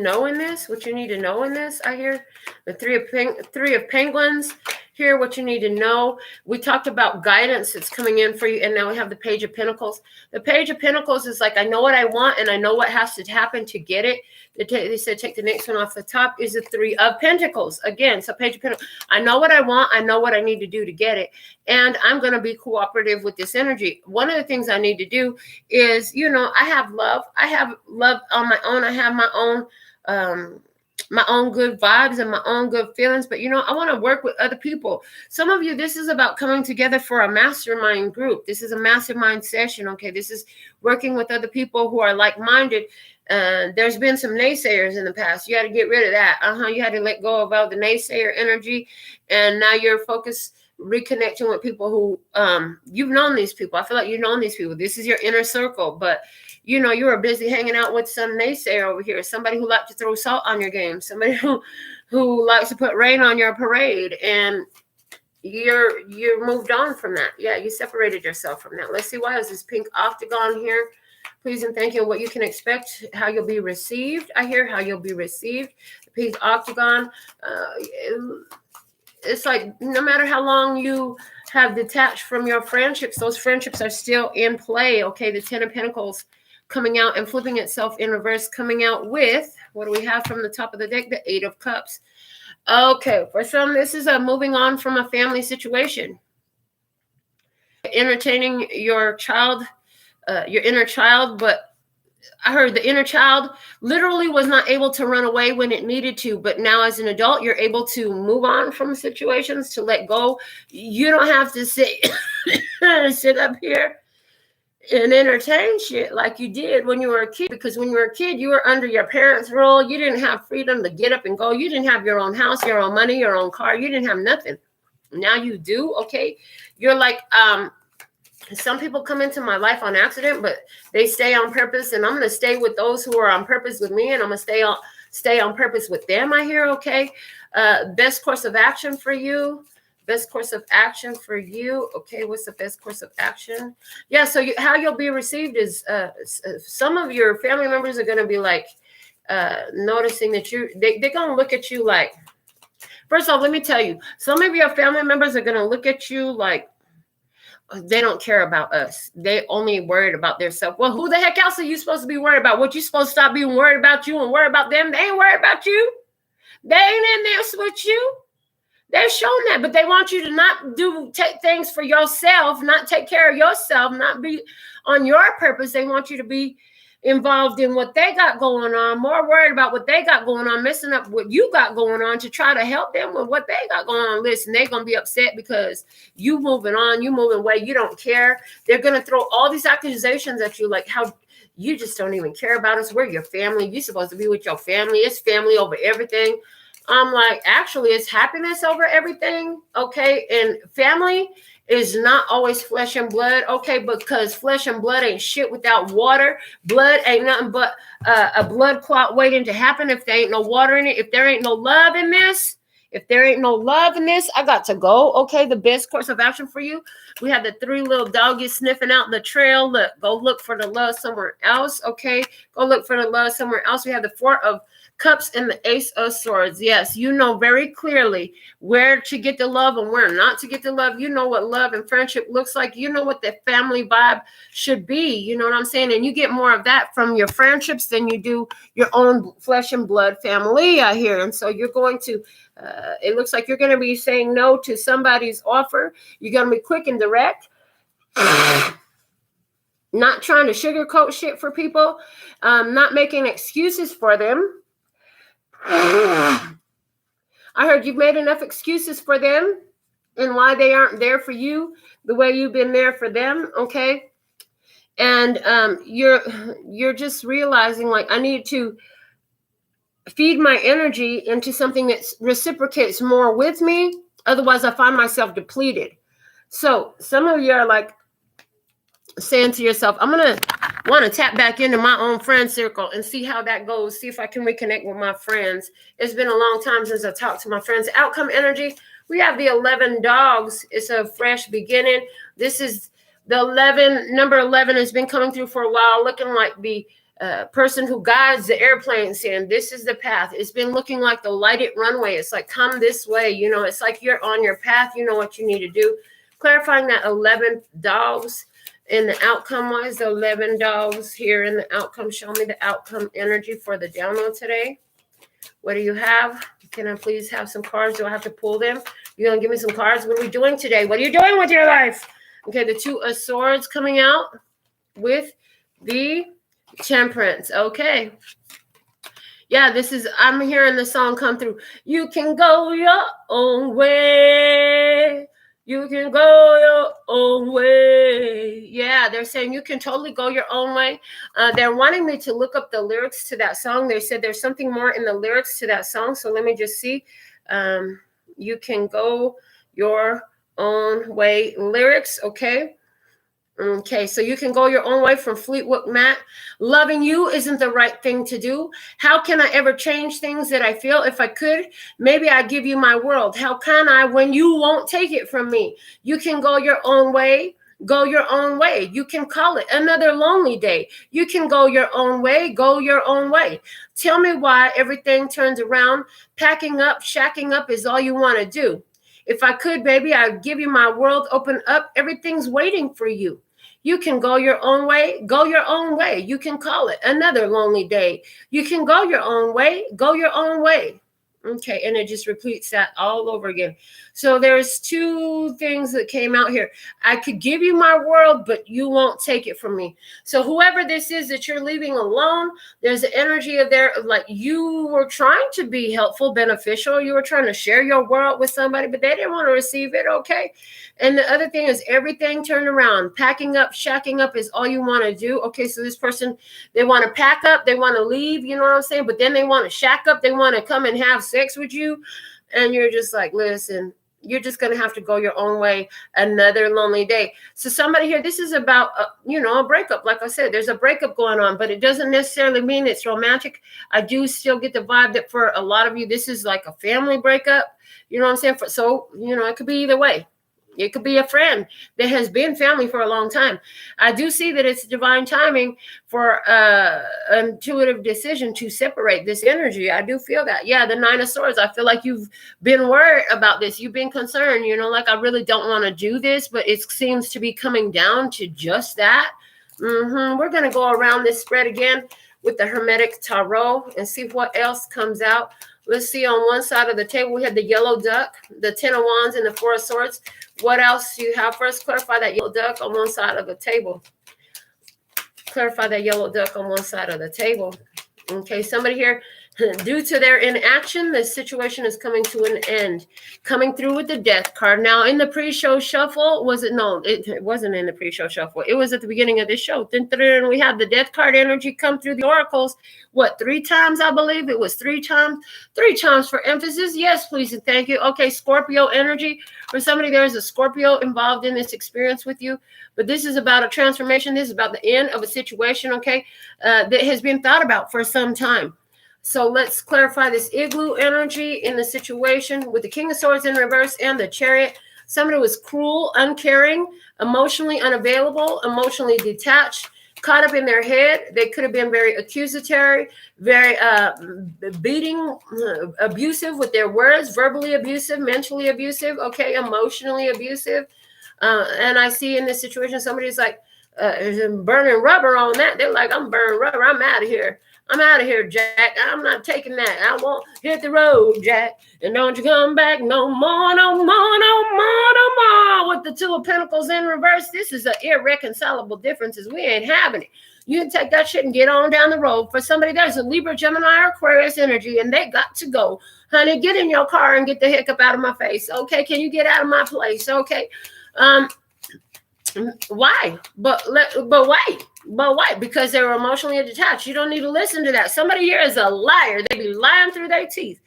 know in this. What you need to know in this. I hear the three of penguins here. What you need to know. We talked about guidance that's coming in for you, and now we have the Page of Pentacles. The Page of Pentacles is like, I know what I want, and I know what has to happen to get it. They said take the next one off the top. Is the Three of Pentacles again. So Page of Pentacles. I know what I want. I know what I need to do to get it, and I'm going to be cooperative with this energy. One of the things I need to do is, you know, I have love. I have love on my own. I have my own good vibes and my own good feelings, but you know, I want to work with other people. Some of you, this is about coming together for a mastermind group. This is a mastermind session. Okay, this is working with other people who are like-minded. There's been some naysayers in the past. You had to get rid of that. You had to let go of all the naysayer energy, and now you're focused reconnecting with people who you've known these people. I feel like you've known these people. This is your inner circle, but you know, you were busy hanging out with some naysayer over here, somebody who likes to throw salt on your game, somebody who likes to put rain on your parade, and you're moved on from that. Yeah, you separated yourself from that. Let's see, why is this pink octagon here? Please and thank you. What you can expect, how you'll be received. I hear how you'll be received. The pink octagon. It's like, no matter how long you have detached from your friendships, those friendships are still in play. Okay, the Ten of Pentacles coming out and flipping itself in reverse, coming out with, what do we have from the top of the deck? The Eight of Cups. Okay, for some, this is a moving on from a family situation. Entertaining your child, your inner child, but I heard the inner child literally was not able to run away when it needed to, but now as an adult, you're able to move on from situations, to let go. You don't have to sit up here and entertain shit like you did when you were a kid, because when you were a kid, you were under your parents' rule. You didn't have freedom to get up and go. You didn't have your own house, your own money, your own car. You didn't have nothing. Now you do, okay? You're like, some people come into my life on accident, but they stay on purpose, and I'm going to stay with those who are on purpose with me, and I'm going to stay on purpose with them, I hear, okay? Best course of action for you. Best course of action for you. Okay, what's the best course of action? Yeah, so how you'll be received is some of your family members are going to be like noticing that they're going to look at you like, first off, let me tell you, some of your family members are going to look at you like they don't care about us. They only worried about themselves. Well, who the heck else are you supposed to be worried about? What, you supposed to stop being worried about you and worry about them? They ain't worried about you. They ain't in there with you. They're showing that, but they want you to not take things for yourself, not take care of yourself, not be on your purpose. They want you to be involved in what they got going on, more worried about what they got going on, messing up what you got going on to try to help them with what they got going on. Listen, they're going to be upset because you moving on, you moving away, you don't care. They're going to throw all these accusations at you, like how you just don't even care about us. We're your family. You're supposed to be with your family. It's family over everything. I'm like, actually, it's happiness over everything. Okay. And family is not always flesh and blood. Okay. Because flesh and blood ain't shit without water. Blood ain't nothing but a blood clot waiting to happen if there ain't no water in it. If there ain't no love in this, I got to go. Okay. The best course of action for you. We have the 3 little doggies sniffing out the trail. Look, go look for the love somewhere else. Okay. Go look for the love somewhere else. We have the 4 of Cups and the Ace of Swords. Yes, you know very clearly where to get the love and where not to get the love. You know what love and friendship looks like. You know what the family vibe should be. You know what I'm saying? And you get more of that from your friendships than you do your own flesh and blood family out here. And so you're going to, it looks like you're going to be saying no to somebody's offer. You're going to be quick and direct. Not trying to sugarcoat shit for people. Not making excuses for them. I heard you've made enough excuses for them and why they aren't there for you the way you've been there for them. Okay. And you're just realizing, like, I need to feed my energy into something that reciprocates more with me. Otherwise, I find myself depleted. So some of you are like saying to yourself, I'm going to want to tap back into my own friend circle and see how that goes. See if I can reconnect with my friends. It's been a long time since I talked to my friends. Outcome energy. We have the 11 dogs. It's a fresh beginning. This is the 11. Number 11 has been coming through for a while, looking like the person who guides the airplane, saying this is the path. It's been looking like the lighted runway. It's like, come this way. You know, it's like you're on your path. You know what you need to do. Clarifying that 11 dogs. In the outcome wise, the 11 dogs here in the outcome. Show me the outcome energy for the download today. What do you have? Can I please have some cards? Do I have to pull them? You're going to give me some cards? What are we doing today? What are you doing with your life? Okay, the 2 of Swords coming out with the Temperance. Okay. Yeah, this is, I'm hearing the song come through. You can go your own way. You can go your own way. Yeah, they're saying you can totally go your own way. They're wanting me to look up the lyrics to that song. They said there's something more in the lyrics to that song. So let me just see. You can go your own way. Lyrics, okay. Okay, so you can go your own way from Fleetwood Mac. Loving you isn't the right thing to do. How can I ever change things that I feel? If I could, maybe I'd give you my world. How can I when you won't take it from me? You can go your own way. Go your own way. You can call it another lonely day. You can go your own way. Go your own way. Tell me why everything turns around. Packing up, shacking up is all you want to do. If I could, baby, I'd give you my world. Open up. Everything's waiting for you. You can go your own way. Go your own way. You can call it another lonely day. You can go your own way. Go your own way. Okay, and it just repeats that all over again. So there's 2 things that came out here. I could give you my world, but you won't take it from me. So whoever this is that you're leaving alone, there's an energy of there, like you were trying to be helpful, beneficial. You were trying to share your world with somebody, but they didn't want to receive it. Okay. And the other thing is everything turned around. Packing up, shacking up is all you want to do. Okay, so this person, they want to pack up, they want to leave, you know what I'm saying? But then they want to shack up, they want to come and have sex with you. And you're just like, listen, you're just going to have to go your own way. Another lonely day. So somebody here, this is about, a breakup. Like I said, there's a breakup going on, but it doesn't necessarily mean it's romantic. I do still get the vibe that for a lot of you, this is like a family breakup. You know what I'm saying? It could be either way. It could be a friend that has been family for a long time. I do see that it's divine timing for an intuitive decision to separate this energy. I do feel that. Yeah, the 9 of Swords. I feel like you've been worried about this. You've been concerned, like I really don't want to do this, but it seems to be coming down to just that. We're going to go around this spread again with the Hermetic Tarot and see what else comes out. Let's see, on one side of the table, we have the yellow duck, the 10 of Wands, and the 4 of Swords. What else do you have? First, clarify that yellow duck on one side of the table. Clarify that yellow duck on one side of the table. Okay, somebody here Due to their inaction, the situation is coming to an end. Coming through with the death card. Now, in the pre-show shuffle, was it? No, it wasn't in the pre-show shuffle. It was at the beginning of the show. Then we have the death card energy come through the oracles. What, 3 times, I believe? It was 3 times. 3 times for emphasis. Yes, please and thank you. Okay, Scorpio energy. For somebody, there is a Scorpio involved in this experience with you. But this is about a transformation. This is about the end of a situation, okay, that has been thought about for some time. So let's clarify this igloo energy in the situation with the King of Swords in reverse and the Chariot. Somebody was cruel, uncaring, emotionally unavailable, emotionally detached, caught up in their head. They could have been very accusatory, very beating, abusive with their words, verbally abusive, mentally abusive, okay, emotionally abusive. And I see in this situation, somebody's like burning rubber on that. They're like, I'm burning rubber. I'm out of here. I'm out of here, Jack. I'm not taking that. I won't hit the road, Jack. And don't you come back no more, no more, no more, no more. With the 2 of Pentacles in reverse, this is an irreconcilable differences. We ain't having it. You can take that shit and get on down the road. For somebody, there's a Libra, Gemini, or Aquarius energy, and they got to go. Honey, get in your car and get the heck up out of my face. Okay, can you get out of my place? Okay. Why? But why? Because they were emotionally detached. You don't need to listen to that. Somebody here is a liar. They be lying through their teeth.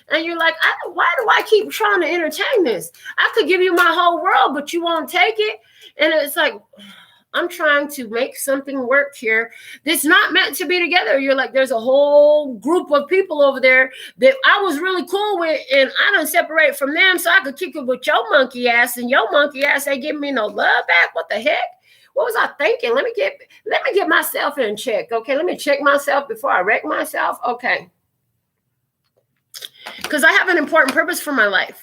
And you're like, why do I keep trying to entertain this? I could give you my whole world, but you won't take it. And it's like, I'm trying to make something work here that's not meant to be together. You're like, there's a whole group of people over there that I was really cool with, and I don't separate from them so I could kick it with your monkey ass, and your monkey ass ain't giving me no love back. What the heck? What was I thinking? Let me get myself in check. Okay, let me check myself before I wreck myself. Okay. Because I have an important purpose for my life.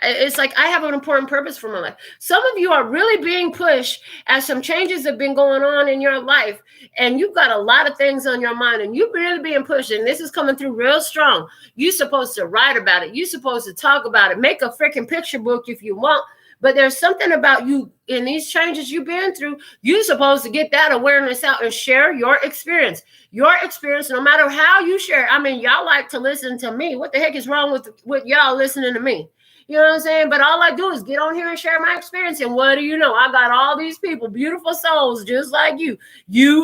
It's like I have an important purpose for my life. Some of you are really being pushed as some changes have been going on in your life, and you've got a lot of things on your mind, and you're really being pushed, and this is coming through real strong. You're supposed to write about it. You're supposed to talk about it. Make a freaking picture book if you want. But there's something about you in these changes you've been through. You're supposed to get that awareness out and share your experience. Your experience, no matter how you share. I mean, y'all like to listen to me. What the heck is wrong with y'all listening to me? You know what I'm saying? But all I do is get on here and share my experience. And what do you know? I got all these people, beautiful souls, just like you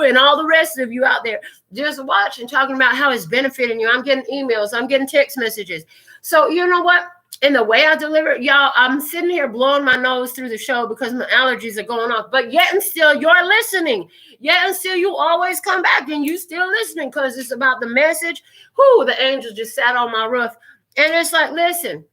and all the rest of you out there, just watching, talking about how it's benefiting you. I'm getting emails. I'm getting text messages. So you know what? In the way I deliver it, y'all, I'm sitting here blowing my nose through the show because my allergies are going off. But yet and still, you're listening. Yet and still, you always come back and you still listening because it's about the message. The angels just sat on my roof. And it's like, listen,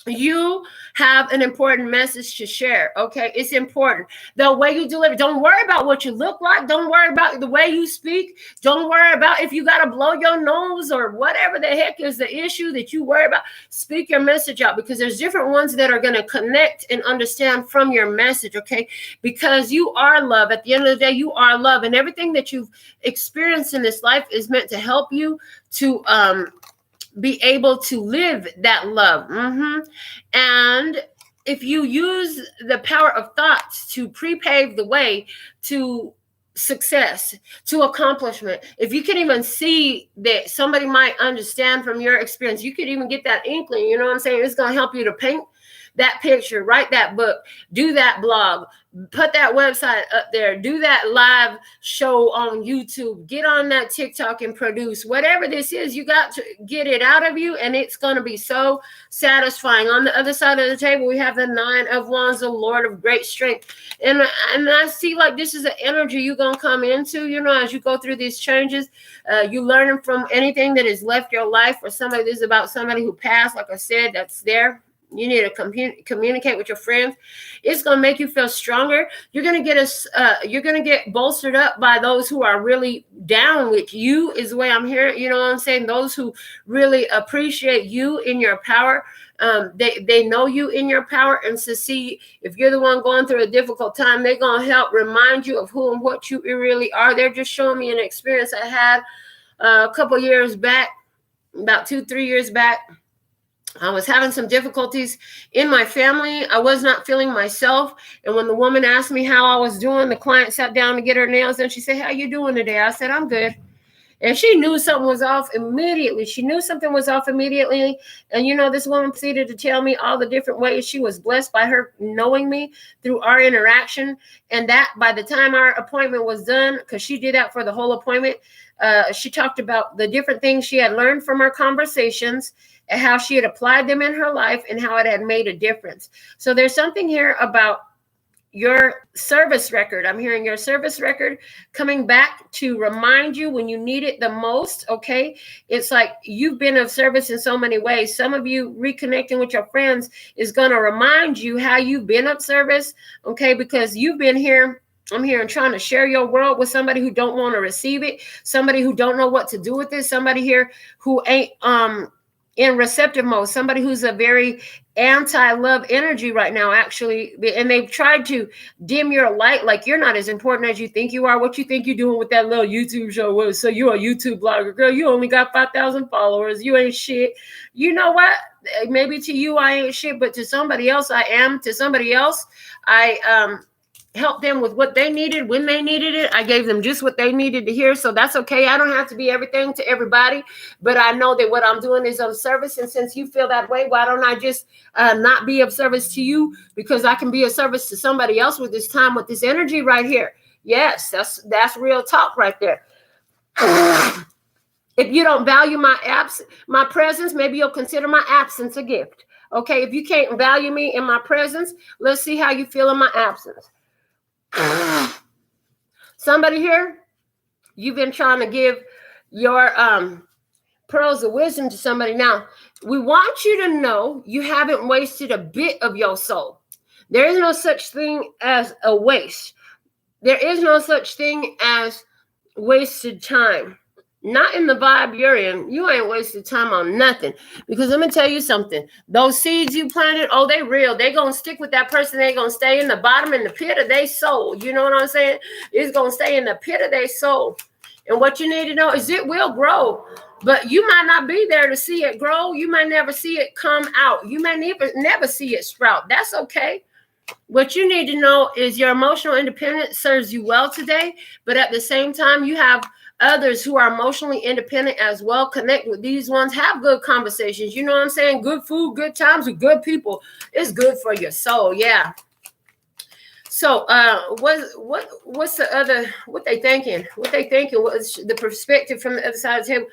you have an important message to share. Okay, it's important. The way you deliver. Don't worry about what you look like. Don't worry about the way you speak. Don't worry about if you got to blow your nose or whatever the heck is the issue that you worry about. Speak your message out, because there's different ones that are going to connect and understand from your message. Okay, because you are love. At the end of the day, you are love, and everything that you've experienced in this life is meant to help you to be able to live that love. And if you use the power of thoughts to prepave the way to success, to accomplishment, if you can even see that somebody might understand from your experience, you could even get that inkling, you know what I'm saying? It's going to help you to paint that picture, write that book, do that blog, put that website up there, do that live show on YouTube, get on that TikTok and produce whatever this is. You got to get it out of you, and it's going to be so satisfying. On the other side of the table, we have the 9 of Wands, the Lord of great strength. And I see like this is an energy you're going to come into, you know, as you go through these changes. You learning from anything that has left your life, or somebody. This is about somebody who passed, like I said, that's there. You need to communicate with your friends. It's going to make you feel stronger. You're going to get bolstered up by those who are really down with you, is the way I'm hearing. You know what I'm saying? Those who really appreciate you in your power. They know you in your power, and to see if you're the one going through a difficult time, they're going to help remind you of who and what you really are. They're just showing me an experience I had a couple years back, about 2-3 years back. I was having some difficulties in my family. I was not feeling myself. And when the woman asked me how I was doing, the client sat down to get her nails and she said, "How you doing today?" I said, "I'm good." And she knew something was off immediately. She knew something was off immediately. And, you know, this woman proceeded to tell me all the different ways she was blessed by her knowing me through our interaction. And that by the time our appointment was done, because she did that for the whole appointment, she talked about the different things she had learned from our conversations and how she had applied them in her life and how it had made a difference. So there's something here about your service record. I'm hearing your service record coming back to remind you when you need it the most. Okay. It's like you've been of service in so many ways. Some of you reconnecting with your friends is going to remind you how you've been of service. Okay. Because you've been here. I'm here and trying to share your world with somebody who don't want to receive it. Somebody who don't know what to do with this. Somebody here who ain't, in receptive mode, somebody who's a very anti-love energy right now, actually, and they've tried to dim your light, like you're not as important as you think you are. What you think you're doing with that little YouTube show was, so you're a YouTube blogger, girl, you only got 5,000 followers, you ain't shit. You know what? Maybe to you I ain't shit, but to somebody else I am. To somebody else I helped them with what they needed when they needed it. I gave them just what they needed to hear. So that's okay. I don't have to be everything to everybody, but I know that what I'm doing is of service. And since you feel that way, why don't I just not be of service to you? Because I can be of service to somebody else with this time, with this energy right here. Yes, that's real talk right there. If you don't value my presence, maybe you'll consider my absence a gift. Okay, if you can't value me in my presence, let's see how you feel in my absence. Somebody here, you've been trying to give your pearls of wisdom to somebody. Now, we want you to know you haven't wasted a bit of your soul. There is no such thing as a waste. There is no such thing as wasted time. Not in the vibe you're in. You ain't wasted time on nothing. Because let me tell you something. Those seeds you planted, oh, they real. They going to stick with that person. They going to stay in the bottom, in the pit of their soul. You know what I'm saying? It's going to stay in the pit of their soul. And what you need to know is it will grow. But you might not be there to see it grow. You might never see it come out. You may never see it sprout. That's okay. What you need to know is your emotional independence serves you well today. But at the same time, you have others who are emotionally independent as well. Connect with these ones. Have good conversations. You know what I'm saying? Good food, good times with good people. It's good for your soul. Yeah. So what's the other, what they thinking? What's the perspective from the other side of the table?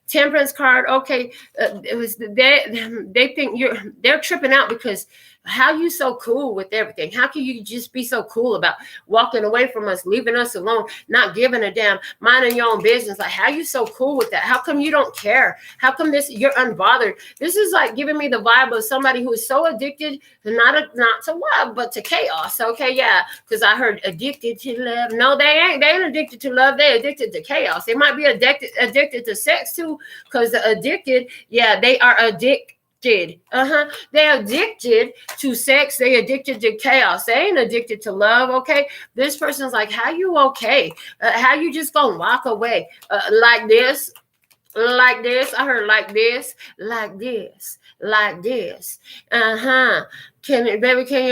Temperance card. Okay. It was they think they're tripping out because how you so cool with everything? How can you just be so cool about walking away from us, leaving us alone, not giving a damn, minding your own business? Like, how you so cool with that? How come you don't care? How come you're unbothered? This is like giving me the vibe of somebody who is so addicted to not to love, but to chaos. Okay, yeah, because I heard addicted to love. No, they ain't. They ain't addicted to love. They addicted to chaos. They might be addicted to sex too, because addicted, yeah, they are addicted. They're addicted to sex. They addicted to chaos. They ain't addicted to love. Okay, this person's like, how you okay? How you just gonna walk away like this? Like this? I heard like this, like this, like this. Can you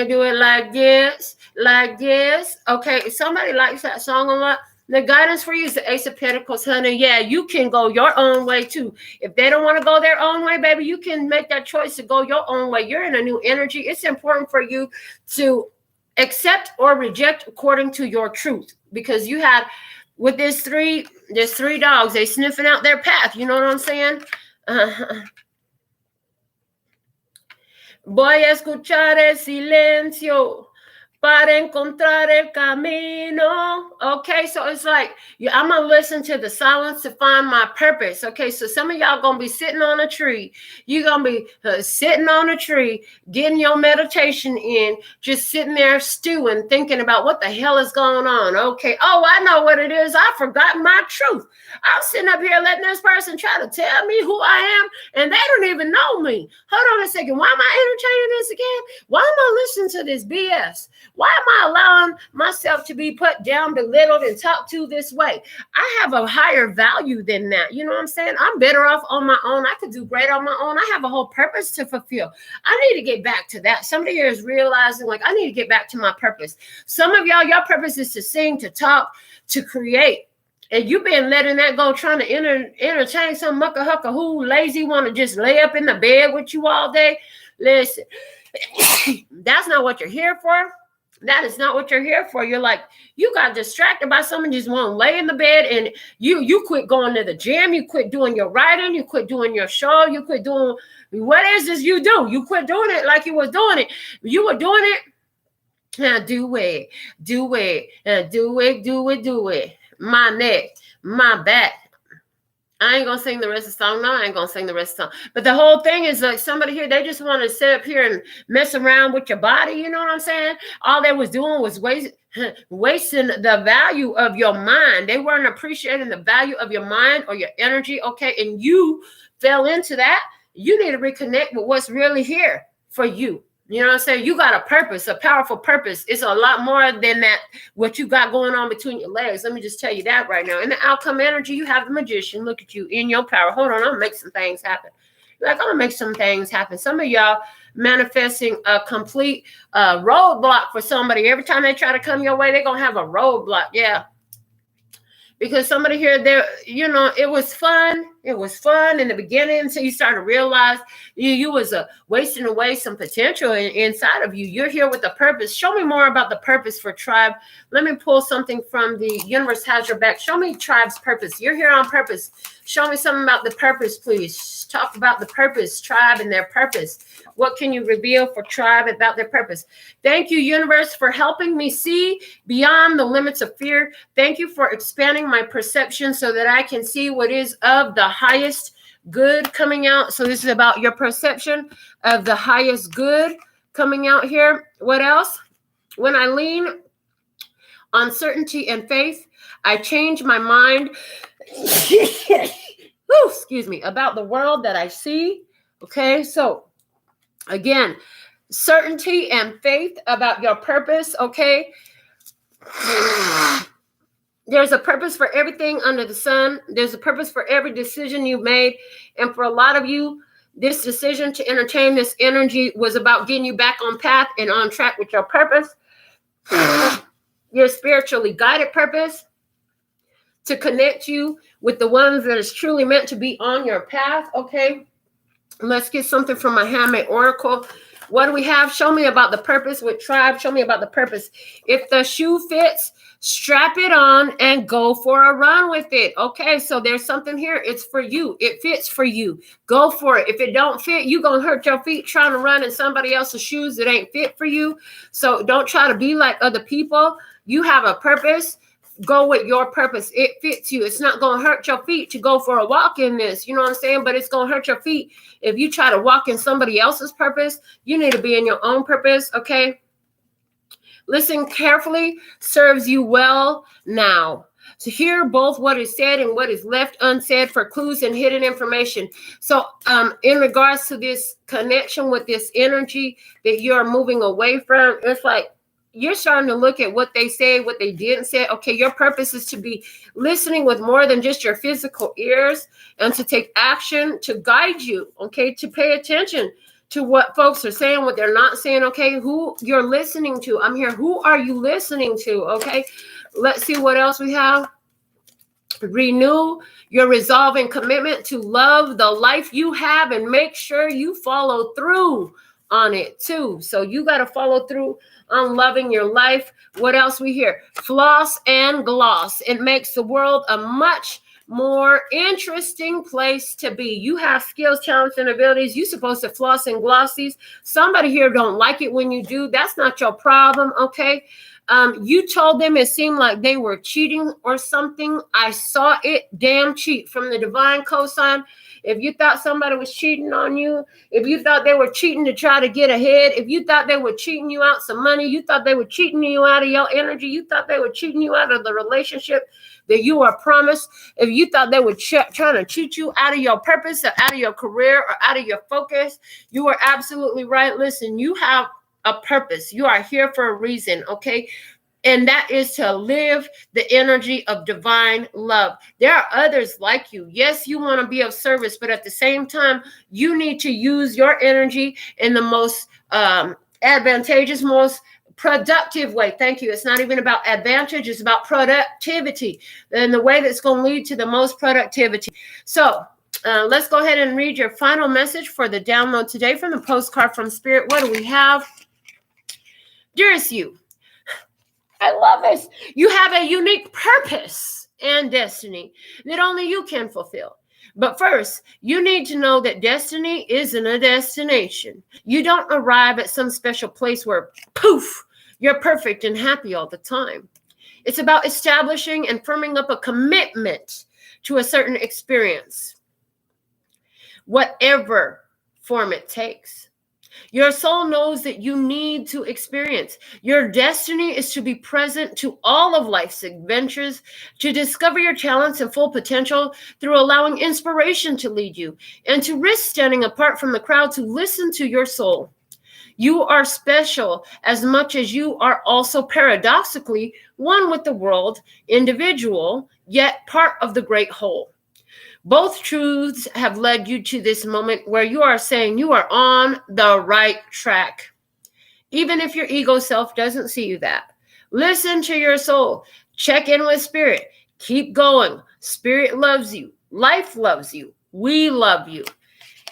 do it like this, like this? Okay, somebody likes that song a lot. The guidance for you is the Ace of Pentacles, honey. Yeah, you can go your own way too. If they don't want to go their own way, baby, you can make that choice to go your own way. You're in a new energy. It's important for you to accept or reject according to your truth. Because you have, with there's three dogs. They sniffing out their path. You know what I'm saying? Voy a escuchar el silencio para encontrar el camino. Okay, so it's like I'm gonna listen to the silence to find my purpose. Okay, so some of y'all gonna be sitting on a tree. You're gonna be sitting on a tree, getting your meditation in, just sitting there stewing, thinking about what the hell is going on. Okay, oh, I know what it is. I forgot my truth. I'm sitting up here letting this person try to tell me who I am, and they don't even know me. Hold on a second. Why am I entertaining this again? Why am I listening to this BS? Why am I allowing myself to be put down, belittled, and talked to this way? I have a higher value than that. You know what I'm saying? I'm better off on my own. I could do great on my own. I have a whole purpose to fulfill. I need to get back to that. Somebody here is realizing, like, I need to get back to my purpose. Some of y'all, your purpose is to sing, to talk, to create. And you've been letting that go, trying to entertain some mucker hucker who lazy, want to just lay up in the bed with you all day. Listen, that's not what you're here for. That is not what you're here for. You're like, you got distracted by someone just want to lay in the bed, and you quit going to the gym, you quit doing your writing, you quit doing your show, you quit doing what is this you do? You quit doing it like you was doing it. You were doing it. Now do it, do it, do it, do it, do it. My neck, my back. I ain't gonna sing the rest of the song. No, I ain't gonna sing the rest of the song. But the whole thing is like somebody here, they just want to sit up here and mess around with your body. You know what I'm saying? All they was doing was wasting the value of your mind. They weren't appreciating the value of your mind or your energy. Okay, and you fell into that. You need to reconnect with what's really here for you. You know what I'm saying? You got a purpose, a powerful purpose. It's a lot more than that, what you got going on between your legs. Let me just tell you that right now. In the outcome energy, you have the magician. Look at you in your power. Hold on, I'm gonna make some things happen. Like, I'm gonna make some things happen. Some of y'all manifesting a complete roadblock for somebody. Every time they try to come your way, they're gonna have a roadblock. Yeah. Because somebody here, there, you know, it was fun. It was fun in the beginning until you start to realize you was wasting away some potential inside of you. You're here with a purpose. Show me more about the purpose for tribe. Let me pull something from the universe has your back. Show me tribe's purpose. You're here on purpose. Show me something about the purpose, please. Talk about the purpose, tribe, and their purpose. What can you reveal for tribe about their purpose? Thank you, universe, for helping me see beyond the limits of fear. Thank you for expanding my perception so that I can see what is of the highest good coming out. So this is about your perception of the highest good coming out here. What else? When I lean on certainty and faith, I change my mind. Excuse me, about the world that I see. Okay, so again, certainty and faith about your purpose. Okay, there's a purpose for everything under the sun. There's a purpose for every decision you've made. And for a lot of you, this decision to entertain this energy was about getting you back on path and on track with your purpose. Your spiritually guided purpose to connect you with the ones that is truly meant to be on your path. Okay, let's get something from my handmade oracle. What do we have? Show me about the purpose with tribe. Show me about the purpose. If the shoe fits, strap it on and go for a run with it. Okay, so there's something here. It's for you. It fits for you. Go for it. If it don't fit, you're going to hurt your feet trying to run in somebody else's shoes that ain't fit for you. So don't try to be like other people. You have a purpose. Go with your purpose. It fits you. It's not going to hurt your feet to go for a walk in this. You know what I'm saying? But it's going to hurt your feet if you try to walk in somebody else's purpose. You need to be in your own purpose. Okay. Listen carefully. Serves you well now. So hear both what is said and what is left unsaid for clues and hidden information. So in regards to this connection with this energy that you're moving away from, it's like, you're starting to look at what they say, what they didn't say. Okay, your purpose is to be listening with more than just your physical ears and to take action to guide you, okay, to pay attention to what folks are saying, what they're not saying, okay, who you're listening to. I'm here. Who are you listening to, okay? Let's see what else we have. Renew your resolve and commitment to love the life you have and make sure you follow through on it too. So you got to follow through on loving your life. What else we hear? Floss and gloss. It makes the world a much more interesting place to be. You have skills, talents, and abilities. You're supposed to floss and gloss these. Somebody here don't like it when you do. That's not your problem, okay? You told them it seemed like they were cheating or something. I saw it. Damn cheat from the divine cosign. If you thought somebody was cheating on you, if you thought they were cheating to try to get ahead, if you thought they were cheating you out some money, you thought they were cheating you out of your energy, you thought they were cheating you out of the relationship that you were promised, if you thought they were trying to cheat you out of your purpose or out of your career or out of your focus, you were absolutely right. Listen, you have a purpose. You are here for a reason, okay? And that is to live the energy of divine love. There are others like you. Yes, you want to be of service, but at the same time, you need to use your energy in the most advantageous, most productive way. Thank you. It's not even about advantage. It's about productivity and the way that's going to lead to the most productivity. So let's go ahead and read your final message for the download today from the postcard from Spirit. What do we have? Dearest you, I love this. You have a unique purpose and destiny that only you can fulfill. But first, you need to know that destiny isn't a destination. You don't arrive at some special place where, poof, you're perfect and happy all the time. It's about establishing and firming up a commitment to a certain experience, whatever form it takes. Your soul knows that you need to experience. Your destiny is to be present to all of life's adventures, to discover your talents and full potential through allowing inspiration to lead you, and to risk standing apart from the crowd to listen to your soul. You are special as much as you are also paradoxically one with the world, individual, yet part of the great whole. Both truths have led you to this moment where you are saying you are on the right track, even if your ego self doesn't see you that. Listen to your soul. Check in with Spirit. Keep going. Spirit loves you. Life loves you. We love you.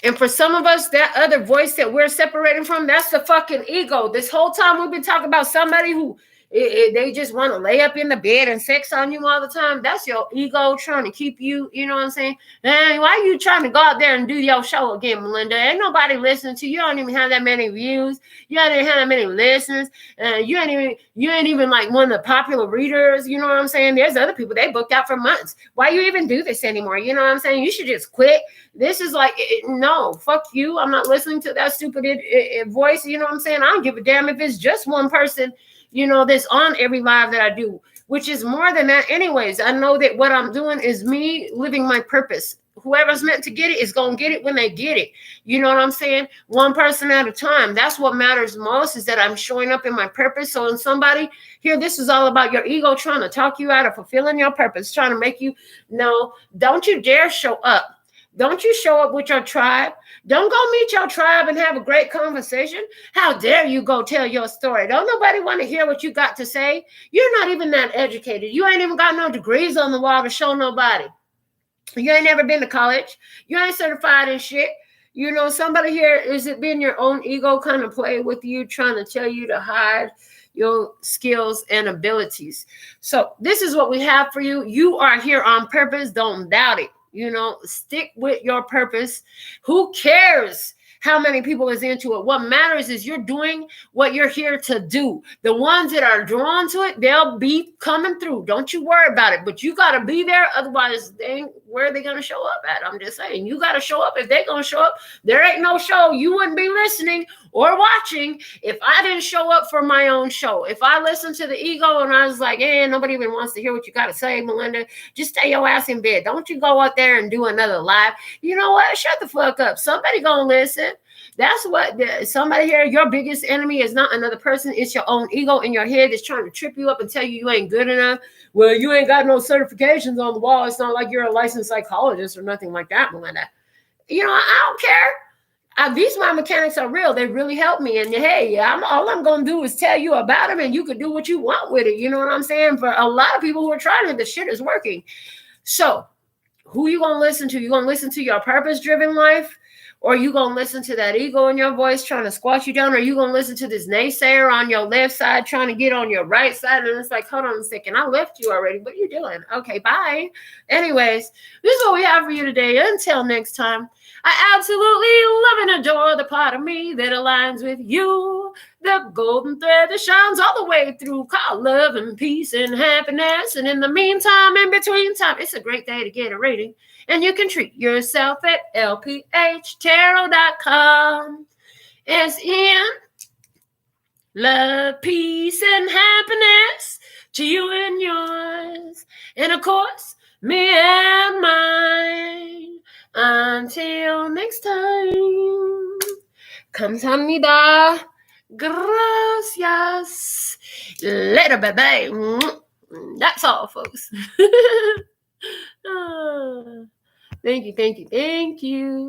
And for some of us, that other voice that we're separating from, that's the fucking ego. This whole time we've been talking about somebody who they just want to lay up in the bed and sex on you all the time. That's your ego trying to keep you, you know what I'm saying? And why are you trying to go out there and do your show again, Melinda? Ain't nobody listening to you. You don't even have that many views. You don't even have that many listeners. You ain't even like one of the popular readers. You know what I'm saying? There's other people, they booked out for months. Why you even do this anymore? You know what I'm saying? You should just quit. This is like, no, fuck you. I'm not listening to that stupid voice. You know what I'm saying? I don't give a damn if it's just one person, you know, that's on every live that I do, which is more than that anyways. I know that what I'm doing is me living my purpose. Whoever's meant to get it is going to get it when they get it. You know what I'm saying? One person at a time. That's what matters most, is that I'm showing up in my purpose. So when somebody here, this is all about your ego trying to talk you out of fulfilling your purpose, trying to make you, no, don't you dare show up. Don't you show up with your tribe. Don't go meet your tribe and have a great conversation. How dare you go tell your story? Don't nobody want to hear what you got to say. You're not even that educated. You ain't even got no degrees on the wall to show nobody. You ain't never been to college. You ain't certified in shit. You know, somebody here, is it been your own ego kind of play with you, trying to tell you to hide your skills and abilities? So this is what we have for you. You are here on purpose. Don't doubt it. You know, stick with your purpose. Who cares how many people is into it? What matters is you're doing what you're here to do. The ones that are drawn to it, they'll be coming through. Don't you worry about it. But you got to be there. Otherwise, where are they going to show up at? I'm just saying, you got to show up. If they're going to show up, there ain't no show. You wouldn't be listening or watching if I didn't show up for my own show. If I listened to the ego and I was like, nobody even wants to hear what you got to say, Melinda, just stay your ass in bed. Don't you go out there and do another live. You know what? Shut the fuck up. Somebody going to listen. That's what somebody here, your biggest enemy is not another person. It's your own ego in your head that's trying to trip you up and tell you ain't good enough. Well, you ain't got no certifications on the wall. It's not like you're a licensed psychologist or nothing like that, Melinda. You know, I don't care. These my mechanics are real. They really help me. And hey, all I'm going to do is tell you about them, and you can do what you want with it. You know what I'm saying? For a lot of people who are trying it, the shit is working. So who you going to listen to? You going to listen to your purpose-driven life? Or you going to listen to that ego in your voice trying to squash you down? Or you going to listen to this naysayer on your left side trying to get on your right side? And it's like, hold on a second. I left you already. What are you doing? Okay, bye. Anyways, this is what we have for you today. Until next time, I absolutely love and adore the part of me that aligns with you. The golden thread that shines all the way through, called love and peace and happiness. And in the meantime, in between time, it's a great day to get a rating. And you can treat yourself at LPHtarot.com. As in love, peace, and happiness to you and yours. And of course, me and mine. Until next time. Kamsahamnida. Gracias. Later, baby. That's all, folks. Thank you.